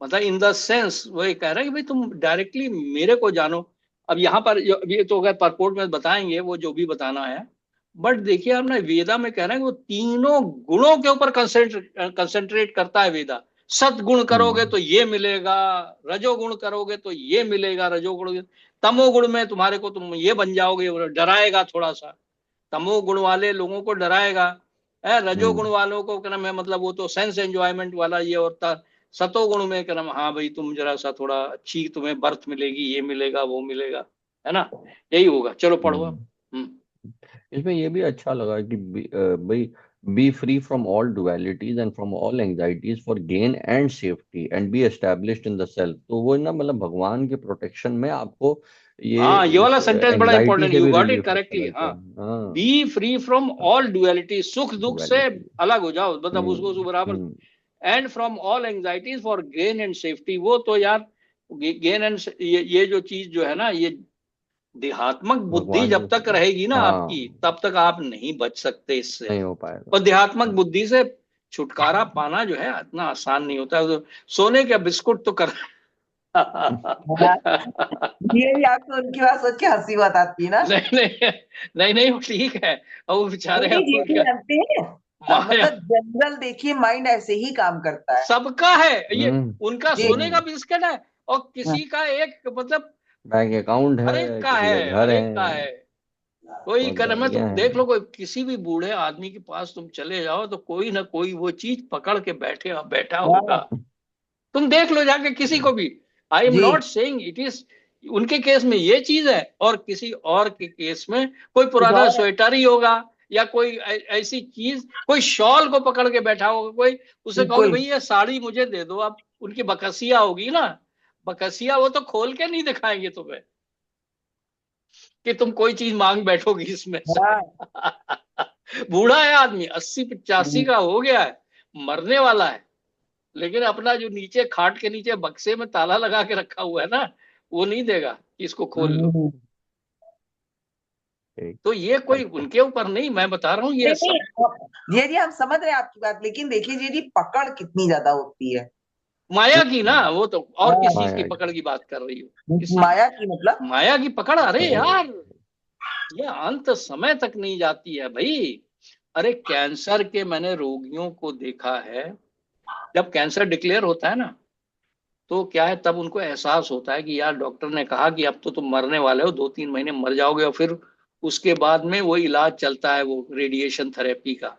मतलब इन द सेंस वो ये कह रहे हैं कि भाई तुम डायरेक्टली मेरे को जानो। अब यहाँ पर ये तो अगर परपोर्ट में बताएंगे वो जो भी बताना है, बट देखिए आपने वेदा में कह रहे हैं कि वो तीनों गुणों के ऊपर कंसेंट्रेट करता है वेदा। सतगुण करोगे Hmm. तो ये मिलेगा, रजोगुण करोगे तो ये मिलेगा, रजोगुण, तमोगुण में तुम्हारे को तुम ये बन जाओगे, वो डराएगा थोड़ा सा, तमोगुण वाले लोगों को डराएगा है, रजोगुण Hmm. वालों को क्या नाम है मतलब वो तो सेंस एंजॉयमेंट वाला ये होता, सतोगुण में क्या नाम, हाँ भाई तुम जरा सा थोड़ा अच्छी तुम्हें बर्थ मिलेगी, ये मिलेगा, वो मिलेगा, है ना, यही होगा। चलो पढ़ो अब। Hmm. इसमें ये भी अच्छा लगा कि भाई B free from all dualities and from all anxieties for gain and safety and B established in the self. तो वो ना मतलब भगवान के प्रोटेक्शन में आपको ये हाँ ये वाला सेंटेंस बड़ा एंजाइटी इंपॉर्टेंट, से यू भी गॉट इट रिलीफ करेक्टली। मिलता हाँ, है। हाँ B free from all duality, सुख दुख से डुअलिटी। अलग हो जाओ, मतलब हम्म उसको बराबर। Hmm and from all anxieties for gain and safety, वो तो यार गेन एंड ये जो चीज जो है ना, ये देहात्मक बुद्धि भगवान जब के तक रहेगी ना आपकी हाँ तब तक आप नहीं बच सकते इससे। नहीं हो पाएगा। और देहात्मक बुद्धि से छुटकारा पाना जो है इतना आसान नहीं होता है, तो सोने का बिस्कुट तो कर ये आपको उनकी बात सोच के हंसी बात आती है ना। नहीं नहीं नहीं नहीं, वो ठीक है, और वो बेचारे नहीं, अब ये भी क्या जानते हैं। माया मतलब जनरल देखिए माइंड ऐसे ही काम करता है। सबका है ये, हम्म उनका जी। सोने का हम्म बिस्किट है और किसी का एक मतलब बैंक अकाउंट हर है, एक का किसी का है, घर हर है, एक का है। कोई बहुत कर मैं तुम गाड़ियां देख लो, हैं। कोई किसी भी बूढ़े आदमी के पास तुम चले जाओ तो कोई ना कोई वो चीज पकड़ के बैठा होगा। हाँ तुम देख लो जाके किसी को भी। आई एम जी। नॉट सेइंग इट इज, उनके केस में ये चीज है और किसी और के केस में कोई कुछ पुराना और है। स्वेटर ही होगा, या कोई ऐसी चीज, कोई शॉल को पकड़ के बैठा होगा कोई। उसे कहोगे बिल्कुल। भाई ये साड़ी मुझे दे दो, आप उनकी बकसिया होगी ना, बकसिया वो तो खोल के नहीं दिखाएंगे तुम्हें कि तुम कोई चीज मांग बैठोगी इसमें से। हाँ। बूढ़ा है आदमी, 80 85 हम्म, का हो गया है, मरने वाला है, लेकिन अपना जो नीचे खाट के नीचे बक्से में ताला लगा के रखा हुआ है ना, वो नहीं देगा कि इसको खोल लो। हम्म। तो ये कोई अब उनके ऊपर नहीं, मैं बता रहा हूँ ये नहीं सब नहीं जी, हम समझ रहे हैं आपकी बात, लेकिन देखिए जी पकड़ कितनी ज्यादा होती है। माया की ना, वो तो और किस हाँ, चीज की माया पकड़ की बात कर रही हो, किस चीज माया की मतलब। माया की पकड़, अरे की। यार ये अंत समय तक नहीं जाती है भाई। अरे कैंसर के मैंने रोगियों को देखा है, जब कैंसर डिक्लेयर होता है ना, तो क्या है तब उनको एहसास होता है कि यार डॉक्टर ने कहा कि अब तो तुम मरने वाले हो, 2 3 महीने मर जाओगे, और फिर उसके बाद में वो इलाज चलता है, वो रेडिएशन थेरेपी का।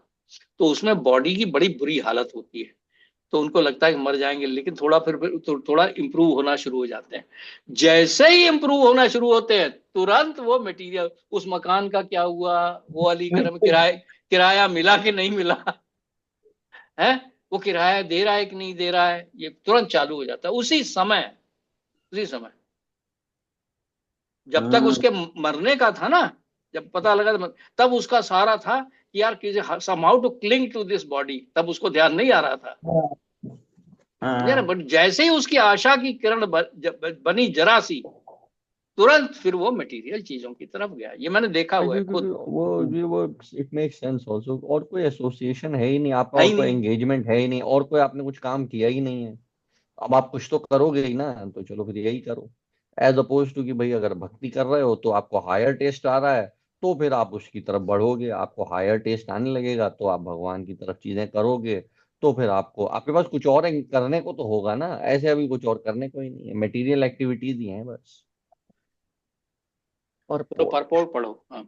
तो उसमें बॉडी की बड़ी बुरी हालत होती है, तो उनको लगता है कि मर जाएंगे, लेकिन फिर थोड़ा इंप्रूव होना शुरू हो जाते हैं। जैसे ही इंप्रूव होना शुरू होते हैं, तुरंत वो मटेरियल, उस मकान का क्या हुआ, वो अलीगढ़ में किराए किराया मिला कि नहीं मिला है, वो किराया दे रहा है कि नहीं दे रहा है, ये तुरंत चालू हो जाता है उसी समय, उसी समय। जब तक हम्म, उसके मरने का था ना, जब पता लगा तब उसका सहारा था कि यार किसी somehow to cling to this body, तब उसको ध्यान नहीं आ रहा था। समझे ना, हाँ, बट जैसे ही उसकी आशा की किरण बनी जरा सी, तुरंत फिर वो मटेरियल चीजों की तरफ गया, ये मैंने देखा हुआ है क्योंकि खुद। वो इट मेक सेंस ऑल्सो, और कोई एसोसिएशन है ही नहीं आपका, है और ही कोई नहीं। एंगेजमेंट है ही नहीं, और कोई आपने कुछ काम किया ही नहीं है। अब आप कुछ तो करोगे ही ना, तो चलो फिर यही करो। एज अपोज टू कि भाई अगर भक्ति कर रहे हो तो आपको हायर टेस्ट आ रहा है, तो फिर आप उसकी तरफ बढ़ोगे, आपको हायर टेस्ट आने लगेगा तो आप भगवान की तरफ चीजें करोगे। तो फिर आपको, आपके पास कुछ और करने को तो होगा ना, ऐसे अभी कुछ और करने को ही नहीं है, मटेरियल एक्टिविटीज ही हैं बस। और तो परपोर्ट पढ़ो, हाँ।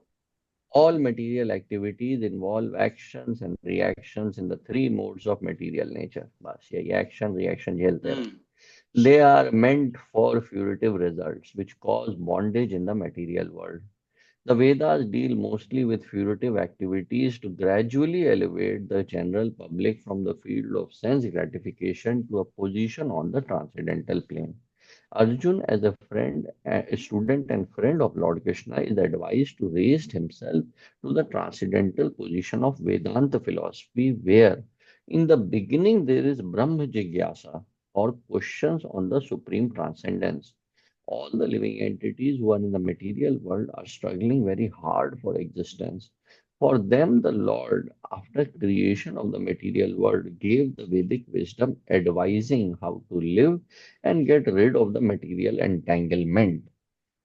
all material activities involve actions and reactions in the three modes of material nature. बस यही एक्शन रिएक्शन झेलते रहो। हम्म They are meant for fruitive results which cause bondage in the material world. The Vedas deal mostly with fruitive activities to gradually elevate the general public from the field of sense gratification to a position on the transcendental plane. Arjun, as a friend, a student and friend of Lord Krishna, is advised to raise himself to the transcendental position of Vedanta philosophy, where in the beginning there is Brahma Jigyasa, or questions on the supreme transcendence. All the living entities who are in the material world are struggling very hard for existence. For them, the Lord, after creation of the material world, gave the Vedic wisdom advising how to live and get rid of the material entanglement.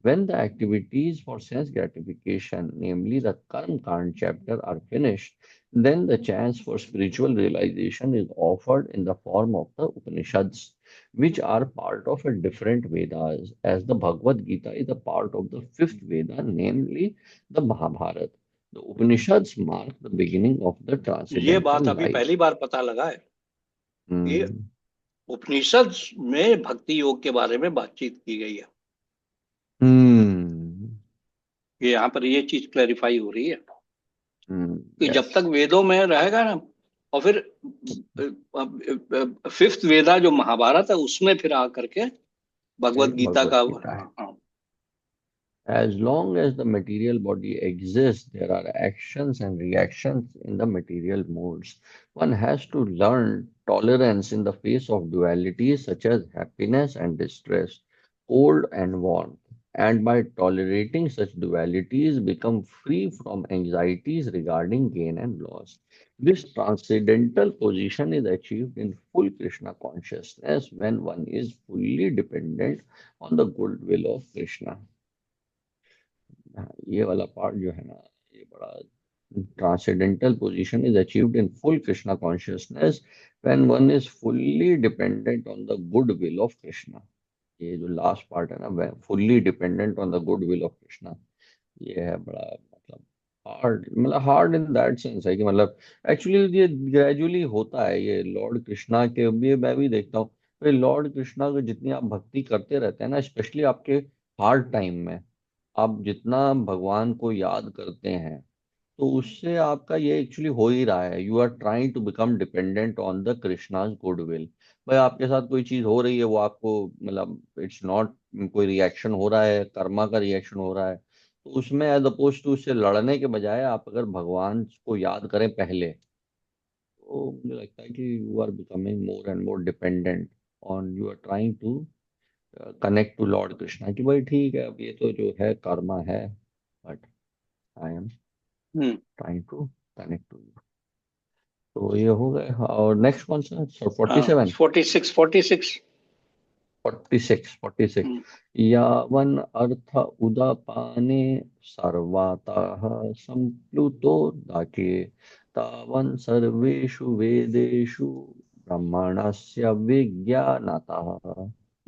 When the activities for sense gratification, namely the Karm Kand chapter, are finished, then the chance for spiritual realization is offered in the form of the Upanishads, which are part of a different Vedas, as the Bhagavad Gita is a part of the fifth Veda, namely the Mahabharata. The Upanishads mark the beginning of the ये transcendental बात अभी life. पहली बार पता लगा है, ये Hmm. उपनिषद में भक्ति योग के बारे में बातचीत की गई है। Hmm. ये यहाँ पर ये चीज क्लैरिफाई हो रही है Hmm. कि जब तक Yes. वेदों में रहेगा ना, और फिर फिफ्थ वेदा जो महाभारत है उसमें फिर आकर के भगवत गीता Bhagavad का, Gita. हाँ हाँ। As long as the material body exists, there are actions and reactions in the material modes. One has to learn tolerance in the face of dualities such as happiness and distress, cold and warmth, and by tolerating such dualities, become free from anxieties regarding gain and loss. This transcendental position is achieved in full Krishna consciousness when one is fully dependent on the goodwill of Krishna. हाँ, ये वाला part जो है ना, ये बड़ा, transcendental position is achieved in full Krishna consciousness when one is fully dependent on the good will of Krishna. ये जो लास्ट पार्ट है ना, fully dependent on the good will of Krishna, ये है बड़ा मतलब हार्ड, मतलब हार्ड इन दैट सेंस है कि मतलब एक्चुअली ये ग्रेजुअली होता है ये लॉर्ड कृष्णा के, ये मैं भी देखता हूँ भाई, लॉर्ड कृष्णा को जितनी आप भक्ति करते रहते हैं ना, स्पेशली आपके हार्ड टाइम में, आप जितना भगवान को याद करते हैं, तो उससे आपका ये एक्चुअली हो ही रहा है, you are trying to become dependent on the Krishna's good will. भाई आपके साथ कोई चीज हो रही है, वो आपको मतलब इट्स नॉट, कोई रिएक्शन हो रहा है, कर्मा का रिएक्शन हो रहा है, तो उसमें एज अपोज टू उससे लड़ने के बजाय आप अगर भगवान को याद करें पहले, तो मुझे लगता है कि you are becoming more and more dependent on, you are trying to connect to Lord Krishna, कि भाई ठीक है अब ये तो जो है कर्मा है, but I am hmm. Trying to connect to you. तो ये हो गए, और नेक्स्ट कौन सा, 47? 46, 46। 46 यावन अर्थ उदपाने सर्वातः संप्लुतोदके तावन् सर्वेषु वेदेषु ब्रह्मणस्य विज्ञानतः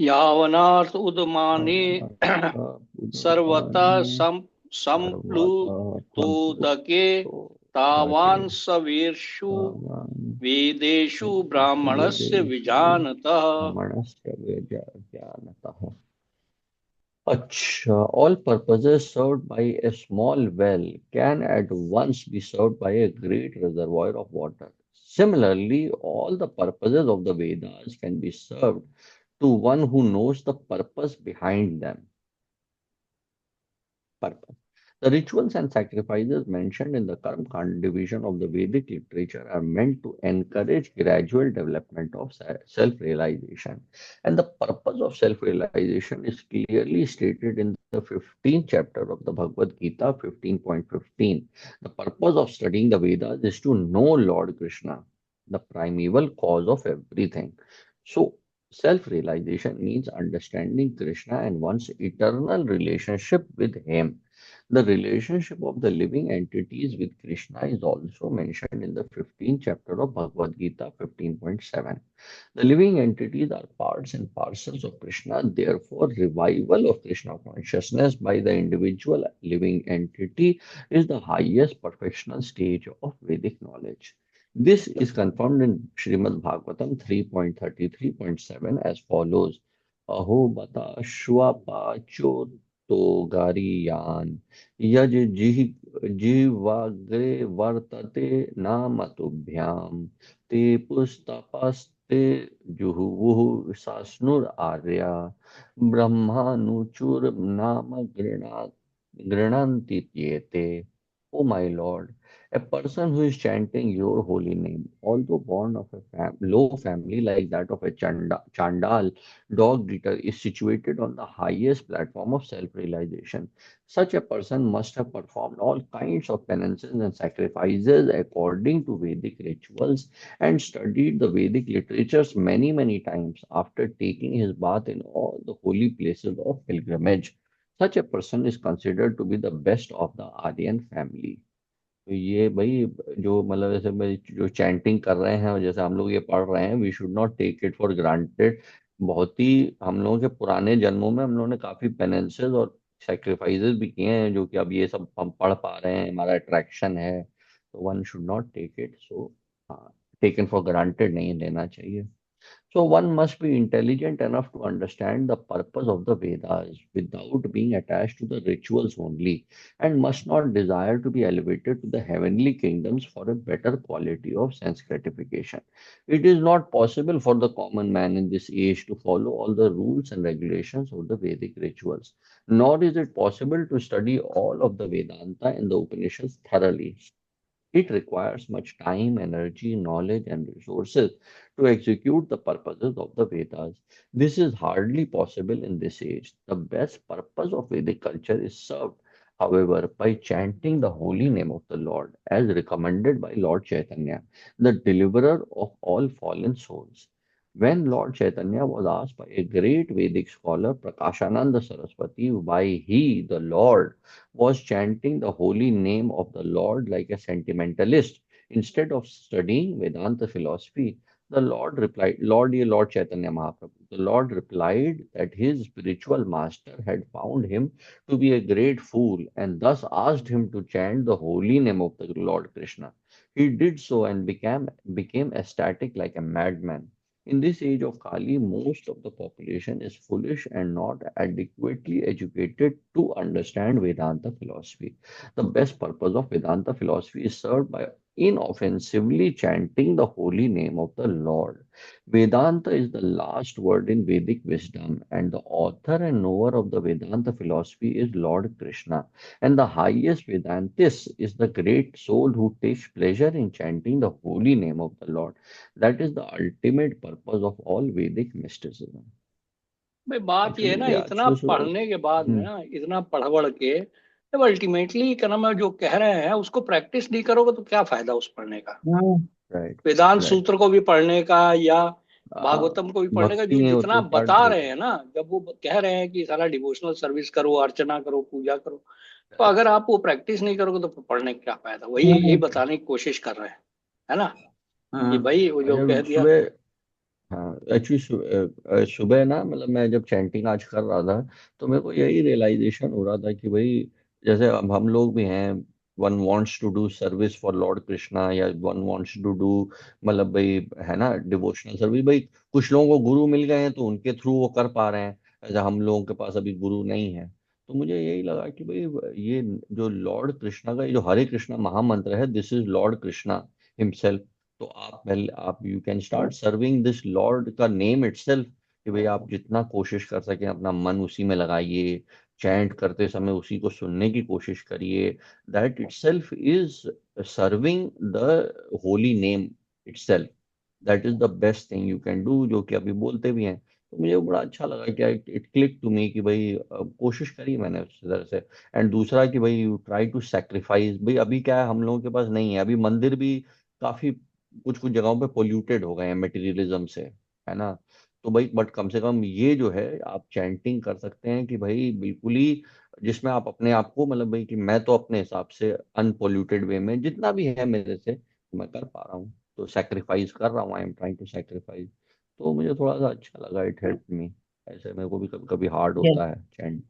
यावनार्थ उदमाने सर्वता उदपाने सर्वतः संप्लुतोदके संप्लुतोदके तावान् सवेषु तावन् वेदेषु ब्राह्मणस्य वेदेषु विजानतः। ब्रह्मणस्य विज्ञानतः। Acha, all purposes served by a small well can at once be served by a great reservoir of water. Similarly, all the purposes of the Vedas can be served to one who knows the purpose behind them. Purpose. The rituals and sacrifices mentioned in the Karm Kand division of the Vedic literature are meant to encourage gradual development of self realization. And the purpose of self realization is clearly stated in the 15th chapter of the Bhagavad Gita, 15.15. The purpose of studying the Vedas is to know Lord Krishna, the primeval cause of everything. So, self realization means understanding Krishna and one's eternal relationship with Him. The relationship of the living entities with Krishna is also mentioned in the 15th chapter of Bhagavad Gita 15.7. The living entities are parts and parcels of Krishna, therefore, revival of Krishna consciousness by the individual living entity is the highest perfectional stage of Vedic knowledge. This is confirmed in Srimad Bhagavatam 3.33.7 as follows. Aho bata shwapacho to gariyan यज जीवाग्रे वर्तते नामतुभ्याम ते पुस्तपस्ते जुहुवुः सास्नुर आर्या ब्रह्मानुचुर नाम गृणन्ति त्येते. O my Lord, a person who is chanting your holy name, although born of a low family like that of a Chandal dog eater, is situated on the highest platform of self-realization. Such a person must have performed all kinds of penances and sacrifices according to Vedic rituals and studied the Vedic literatures many, many times after taking his bath in all the holy places of pilgrimage. Such a person is considered to be the best of the Aryan family. तो ये भाई जो मतलब ऐसे में जो chanting कर रहे हैं और जैसे हम लोग ये पढ़ रहे हैं, we should not take it for granted. बहुत ही हम लोगों के पुराने जन्मों में हम लोगों ने काफी पेनेंसेस और सेक्रीफाइसेस भी किए हैं, जो कि अब ये सब हम पढ़ पा रहे हैं, हमारा अट्रैक्शन है, तो one should not take it so taken for granted नहीं लेना चाहिए। So one must be intelligent enough to understand the purpose of the Vedas without being attached to the rituals only, and must not desire to be elevated to the heavenly kingdoms for a better quality of sense gratification. It is not possible for the common man in this age to follow all the rules and regulations of the Vedic rituals, nor is it possible to study all of the Vedanta and the Upanishads thoroughly. It requires much time, energy, knowledge, and resources to execute the purposes of the Vedas. This is hardly possible in this age. The best purpose of Vedic culture is served, however, by chanting the holy name of the Lord, as recommended by Lord Chaitanya, the deliverer of all fallen souls. When Lord Chaitanya was asked by a great Vedic scholar, Prakashananda Saraswati, why he, the Lord, was chanting the holy name of the Lord like a sentimentalist instead of studying Vedanta philosophy, The Lord replied, Lord, ye Lord Chaitanya Mahaprabhu. The Lord replied that his spiritual master had found him to be a great fool and thus asked him to chant the holy name of the Lord Krishna. He did so and became ecstatic like a madman. In this age of Kali, most of the population is foolish and not adequately educated to understand Vedanta philosophy. The best purpose of Vedanta philosophy is served by inoffensively chanting the holy name of the Lord. Vedanta is the last word in Vedic wisdom, and the author and knower of the Vedanta philosophy is Lord Krishna. And the highest Vedantist is the great soul who takes pleasure in chanting the holy name of the Lord. That is the ultimate purpose of all Vedic mysticism. भाई बात ये है Actually, ना, yeah, इतना पढ़ने के बाद में ना, इतना पढ़ पढ़ के जब अल्टीमेटली क्या नाम है जो कह रहे हैं उसको प्रैक्टिस नहीं करोगे तो क्या फायदा उस पढ़ने का। right, वेदांत right. सूत्र को भी पढ़ने का या हाँ, भागवतम को भी पढ़ने का, भक्ति जो नहीं होती जितना तो क्या बता करोगे? रहे हैं ना, जब वो कह रहे हैं कि सारा डिवोशनल सर्विस करो, अर्चना करो, पूजा करो, तो अगर आप वो प्रैक्टिस नहीं करोगे तो पढ़ने का क्या फायदा। वही यही बताने की कोशिश कर रहे हैं, है ना, कि भाई वो जो कह अच्छा दिया। सुबह, हाँ एक्चुअली सुबह ना, मतलब मैं जब चैंटिंग आज कर रहा था तो मेरे को यही रियलाइजेशन हो रहा था कि भाई जैसे अब हम लोग भी हैं, one wants to do service for Lord Krishna, या वन वांट्स टू डू, मतलब भाई है ना, डिवोशनल सर्विस। भाई कुछ लोगों को गुरु मिल गए हैं तो उनके थ्रू वो कर पा रहे हैं, ऐसे हम लोगों के पास अभी गुरु नहीं है। तो मुझे यही लगा कि भाई ये जो लॉर्ड कृष्णा का ये जो हरे कृष्णा महामंत्र है, this is Lord Krishna himself. तो आप पहले आप you can start serving this Lord का नेम इटसेल्फ, कि भाई आप जितना कोशिश कर सकें अपना मन उसी में लगाइए, चैंट करते समय उसी को सुनने की कोशिश करिए। That itself is serving the holy name itself. That is the best thing you can do, जो कि अभी बोलते भी हैं। तो मुझे बड़ा अच्छा लगा कि इट क्लिक टू मी कि भाई कोशिश करी मैंने उस तरह से। एंड दूसरा कि भाई यू ट्राई टू सेक्रीफाइस। भाई अभी क्या है, हम लोगों के पास नहीं है अभी मंदिर भी, काफी कुछ कुछ जगहों पे पोल्यूटेड हो गए हैं मटेरियलिज्म से, है ना। तो भाई बट कम से कम ये जो है आप चैंटिंग कर सकते हैं कि भाई बिल्कुल ही, जिसमें आप अपने आप को, मतलब भाई कि मैं तो अपने हिसाब से अनपोल्यूटेड वे में जितना भी है मेरे से मैं कर पा रहा हूँ, तो सेक्रीफाइस कर रहा हूँ, I am trying to sacrifice. तो मुझे थोड़ा सा अच्छा लगा, इट हेल्प मी। ऐसे मेरे को भी कभी कभी हार्ड होता है चैंट,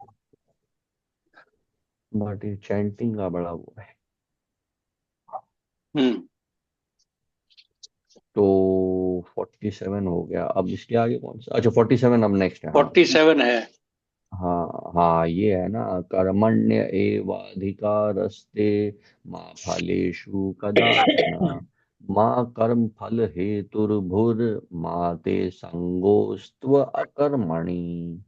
बट ये चैंटिंग का बड़ा वो है। हम्म तो 47 हो गया, अब इसके आगे कौन सा, अच्छा 47 अब नेक्स्ट है, हाँ। 47 है। हाँ हाँ, ये है ना, कर्मण्य एवाधिकारस्ते मा फलेषु कदाचन मा कर्म फल हेतुर्भुर मा ते संगोस्त्व अकर्मणि।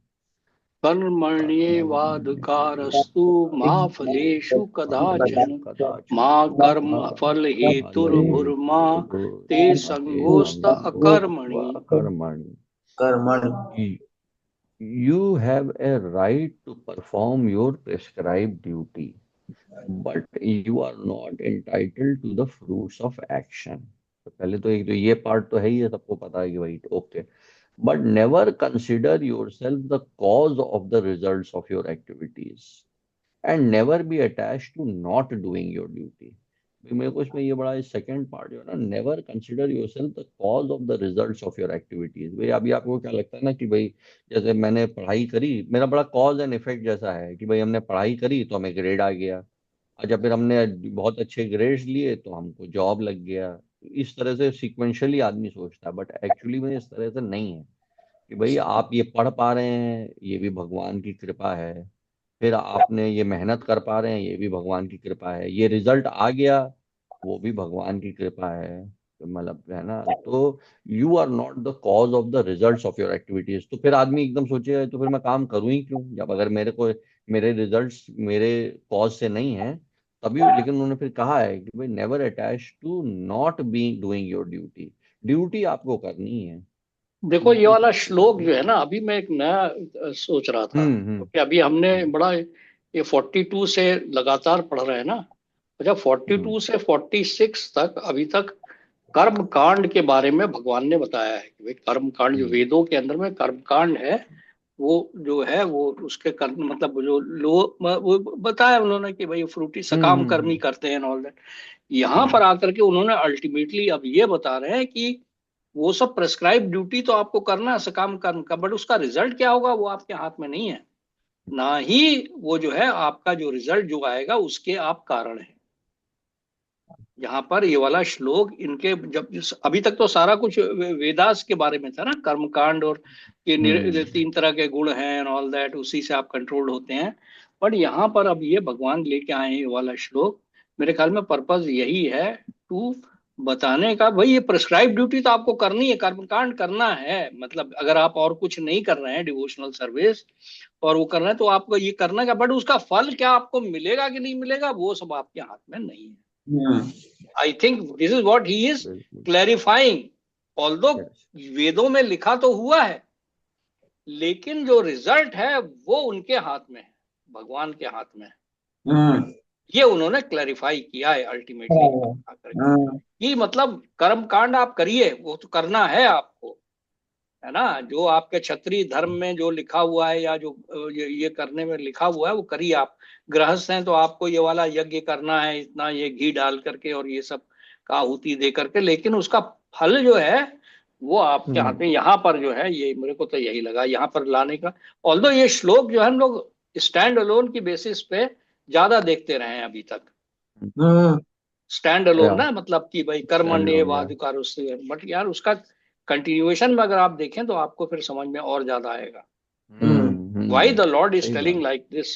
कर्मण्येवाधिकारस्तु मा फलेषु फलेषु कदाचन कदाचन मा कर्म मा फल फल हेतुर्भुर्मा हेतुर्भुर ते मा ते संगोस्त संगोस्त्व अकर्मणि। अकर्मणि। कर्मण। You have a right to perform your prescribed duty, but you are not entitled to the fruits of action. तो पहले तो एक तो ये पार्ट तो है ही है, सबको पता है कि भाई okay, but never consider yourself the cause of the results of your activities and never be attached to not doing your duty. भी मेरे को इसमें ये बड़ा सेकंड पार्ट जो है ना, never consider yourself the cause of the results of your activities. भाई अभी आपको क्या लगता है ना कि भाई जैसे मैंने पढ़ाई करी, मेरा बड़ा कॉज एंड इफेक्ट जैसा है कि भाई हमने पढ़ाई करी तो हमें ग्रेड आ गया, अच्छा फिर हमने बहुत अच्छे ग्रेड्स लिए तो हमको जॉब लग गया। इस तरह से सिक्वेंशियली आदमी सोचता है, बट एक्चुअली में इस तरह से नहीं है कि भाई आप ये पढ़ पा रहे हैं ये भी भगवान की कृपा है, फिर आपने ये मेहनत कर पा रहे हैं ये भी भगवान की कृपा है, ये रिजल्ट आ गया वो भी भगवान की कृपा है, तो मतलब है ना। तो you are not the cause of the results of your activities. तो फिर आदमी एकदम सोचेगा तो फिर मैं काम करूं ही क्यों, जब अगर मेरे को मेरे रिजल्ट्स मेरे कॉज से नहीं है तभी। लेकिन उन्होंने फिर कहा है कि भाई never attach to not be doing your duty. Duty आपको करनी है, देखो ये ड्यूटी वाला आपको श्लोक जो करनी है है। ना, अभी मैं एक नया सोच रहा था, हम्म। क्योंकि अभी हमने बड़ा ये 42 से लगातार पढ़ रहे हैं ना। अच्छा, हम्म 42 से 46 तक अभी तक कर्म कांड के बारे में भगवान ने बताया है कि भाई कर्म कांड जो हम्म वेदों के अंदर में कर्म कांड है, वो जो है वो उसके कर्म मतलब जो लो वो बताया उन्होंने कि भाई फ्रूटी सकाम हम्म कर्मी करते हैं ऑल दैट। यहाँ हम्म पर आकर के उन्होंने अल्टीमेटली अब ये बता रहे हैं कि वो सब प्रेस्क्राइब ड्यूटी तो आपको करना है काम कर्म का, बट उसका रिजल्ट क्या होगा वो आपके हाथ में नहीं है। ना ही वो जो है आपका जो रिजल्ट जो आएगा उसके आप कारण है। यहाँ पर ये वाला श्लोक इनके जब अभी तक तो सारा कुछ वेदास के बारे में था ना, कर्म कांड और ये तीन तरह के गुण हैं एंड ऑल दैट, उसी से आप कंट्रोल होते हैं। बट यहाँ पर अब ये भगवान लेके आए हैं ये वाला श्लोक, मेरे ख्याल में पर्पज यही है टू बताने का, भाई ये प्रिस्क्राइब ड्यूटी तो आपको करनी है, कर्म कांड करना है, मतलब अगर आप और कुछ नहीं कर रहे हैं डिवोशनल सर्विस और वो कर रहे हैं तो आपको ये करना का, बट उसका फल क्या आपको मिलेगा कि नहीं मिलेगा वो सब आपके हाथ में नहीं है। I think this is what he is clarifying. Although वेदों में लिखा तो हुआ है, लेकिन जो रिजल्ट है वो उनके हाथ में है, भगवान के हाथ में है। ये उन्होंने क्लैरिफाई किया है अल्टीमेटली कि मतलब कर्म कांड आप करिए, वो तो करना है आपको, है ना, जो आपके क्षत्रिय धर्म में जो लिखा हुआ है या जो ये करने में लिखा हुआ है वो करिए। आप गृहस्थ हैं तो आपको ये वाला यज्ञ करना है, इतना ये घी डाल करके और ये सब का आहुति दे करके, लेकिन उसका फल जो है वो आपके हाथ में। यहाँ पर जो है ये मेरे को तो यही लगा यहाँ पर लाने का। ऑल्दो ये श्लोक जो है हम लोग स्टैंड अलोन की बेसिस पे ज्यादा देखते रहे हैं अभी तक, स्टैंड अलोन ना, मतलब कि भाई कर्मण्येवाधिकारस्ते, बट यार उसका कंटिन्यूएशन में अगर आप देखें तो आपको फिर समझ में और ज्यादा आएगा why the Lord is telling like this.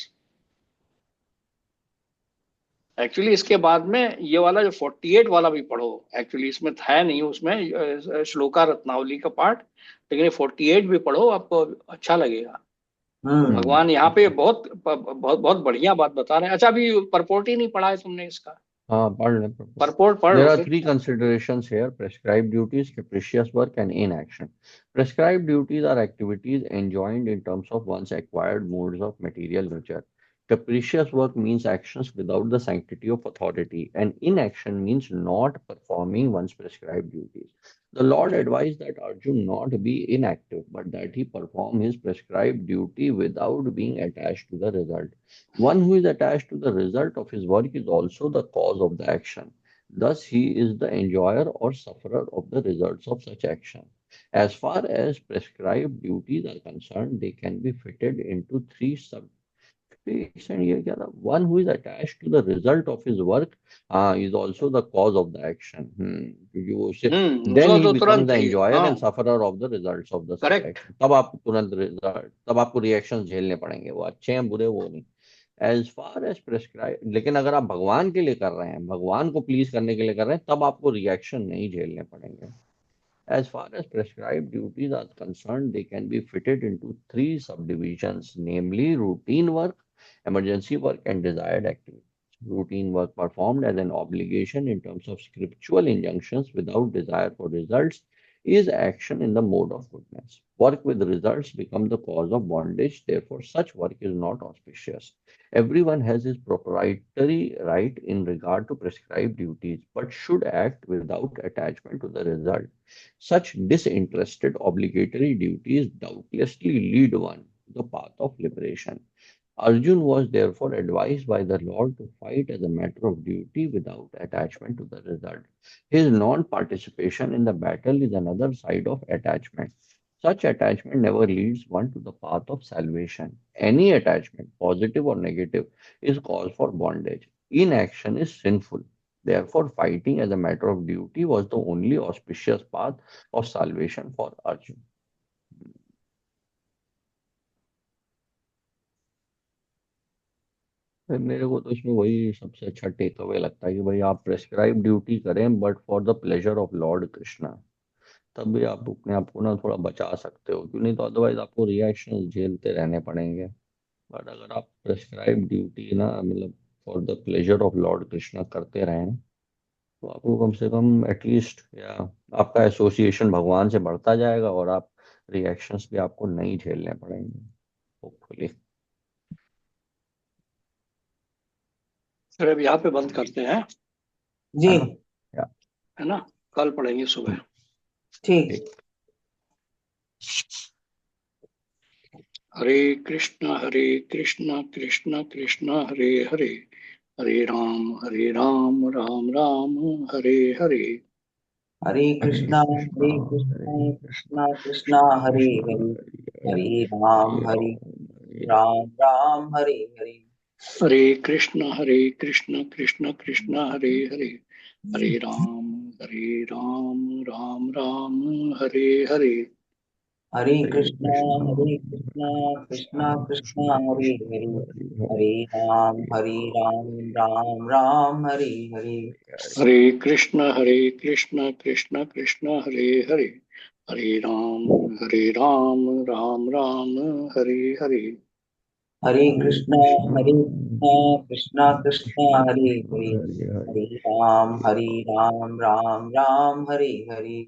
Actually इसके बाद में ये वाला जो 48 वाला भी पढ़ो, एक्चुअली इसमें था नहीं उसमें श्लोका रत्नावली का पार्ट, लेकिन ये 48 भी पढ़ो, आपको अच्छा लगेगा। भगवान यहाँ पे बहुत बहुत बहुत बढ़िया बात बता रहे हैं। अच्छा अभी परपोर्ट ही नहीं पढ़ा है तुमने इसका? Purport. There are three considerations here: prescribed duties, capricious work, and inaction. Prescribed duties are activities enjoined in terms of one's acquired modes of material nature. Capricious work means actions without the sanctity of authority, and inaction means not performing one's prescribed duties. The Lord advised that Arjun not be inactive, but that he perform his prescribed duty without being attached to the result. One who is attached to the result of his work is also the cause of the action. Thus, he is the enjoyer or sufferer of the results of such action. As far as prescribed duties are concerned, they can be fitted into three subdivisions. One who is attached to the result of his work is also the cause of the action. Then he becomes the enjoyer and sufferer of the results of the such action. तब आप तुरंत result, तब आपको reaction झेलने पड़ेंगे, वो अच्छे हैं बुरे वो नहीं। एज फार एज प्रेस्क्राइब, लेकिन अगर आप भगवान के लिए कर रहे हैं, भगवान को प्लीज करने के लिए कर रहे हैं, तब आपको रिएक्शन नहीं झेलने पड़ेंगे। As far as prescribed duties are concerned, they can be fitted into three subdivisions, namely routine work, emergency work, and desired activities. Routine work performed as an obligation in terms of scriptural injunctions without desire for results is action in the mode of goodness. Work with results become the cause of bondage, therefore such work is not auspicious. Everyone has his proprietary right in regard to prescribed duties, but should act without attachment to the result. Such disinterested obligatory duties doubtlessly lead one to the path of liberation. Arjun was therefore advised by the Lord to fight as a matter of duty without attachment to the result. His non-participation in the battle is another side of attachment. Such attachment never leads one to the path of salvation. Any attachment, positive or negative, is cause for bondage. Inaction is sinful. Therefore, fighting as a matter of duty was the only auspicious path of salvation for Arjun. मेरे को तो इसमें वही सबसे अच्छा take away लगता है कि भाई आप प्रेस्क्राइब ड्यूटी करें but for the pleasure of Lord Krishna, तब भी आप अपने आप को ना थोड़ा बचा सकते हो, क्यों नहीं तो अदरवाइज आपको रिएक्शन झेलते रहने पड़ेंगे। बट अगर आप प्रेस्क्राइब ड्यूटी ना मतलब for the pleasure of Lord Krishna करते रहें तो आपको कम से कम एटलीस्ट या आपका एसोसिएशन भगवान से बढ़ता जाएगा और आप रिएक्शंस भी आपको नहीं झेलने पड़ेंगे होपफुली। फिर अब यहाँ पे बंद करते हैं जी, है ना, कल पढ़ेंगे सुबह। ठीक। हरे कृष्णा कृष्णा कृष्णा हरे हरे, हरे Ram Ram Ram Hare Hare. Hare Krishna, Krishna Krishna, Hare Hare, Hare Ram, Ram, Hare Hare. Hare Krishna Krishna Krishna Hare Hare, Hare Ram, Ram Ram, Hare Hare. Hare Krishna, Krishna Krishna, Hare Hare, Hare Ram, Ram, Hare Hare. Hare Krishna Krishna Krishna Hare Hare, Hare Ram, Ram Ram, Hare Hare. Hare Krishna, Krishna Krishna, Hare Hare, Hare Ram, Ram, Ram, Hare Hare.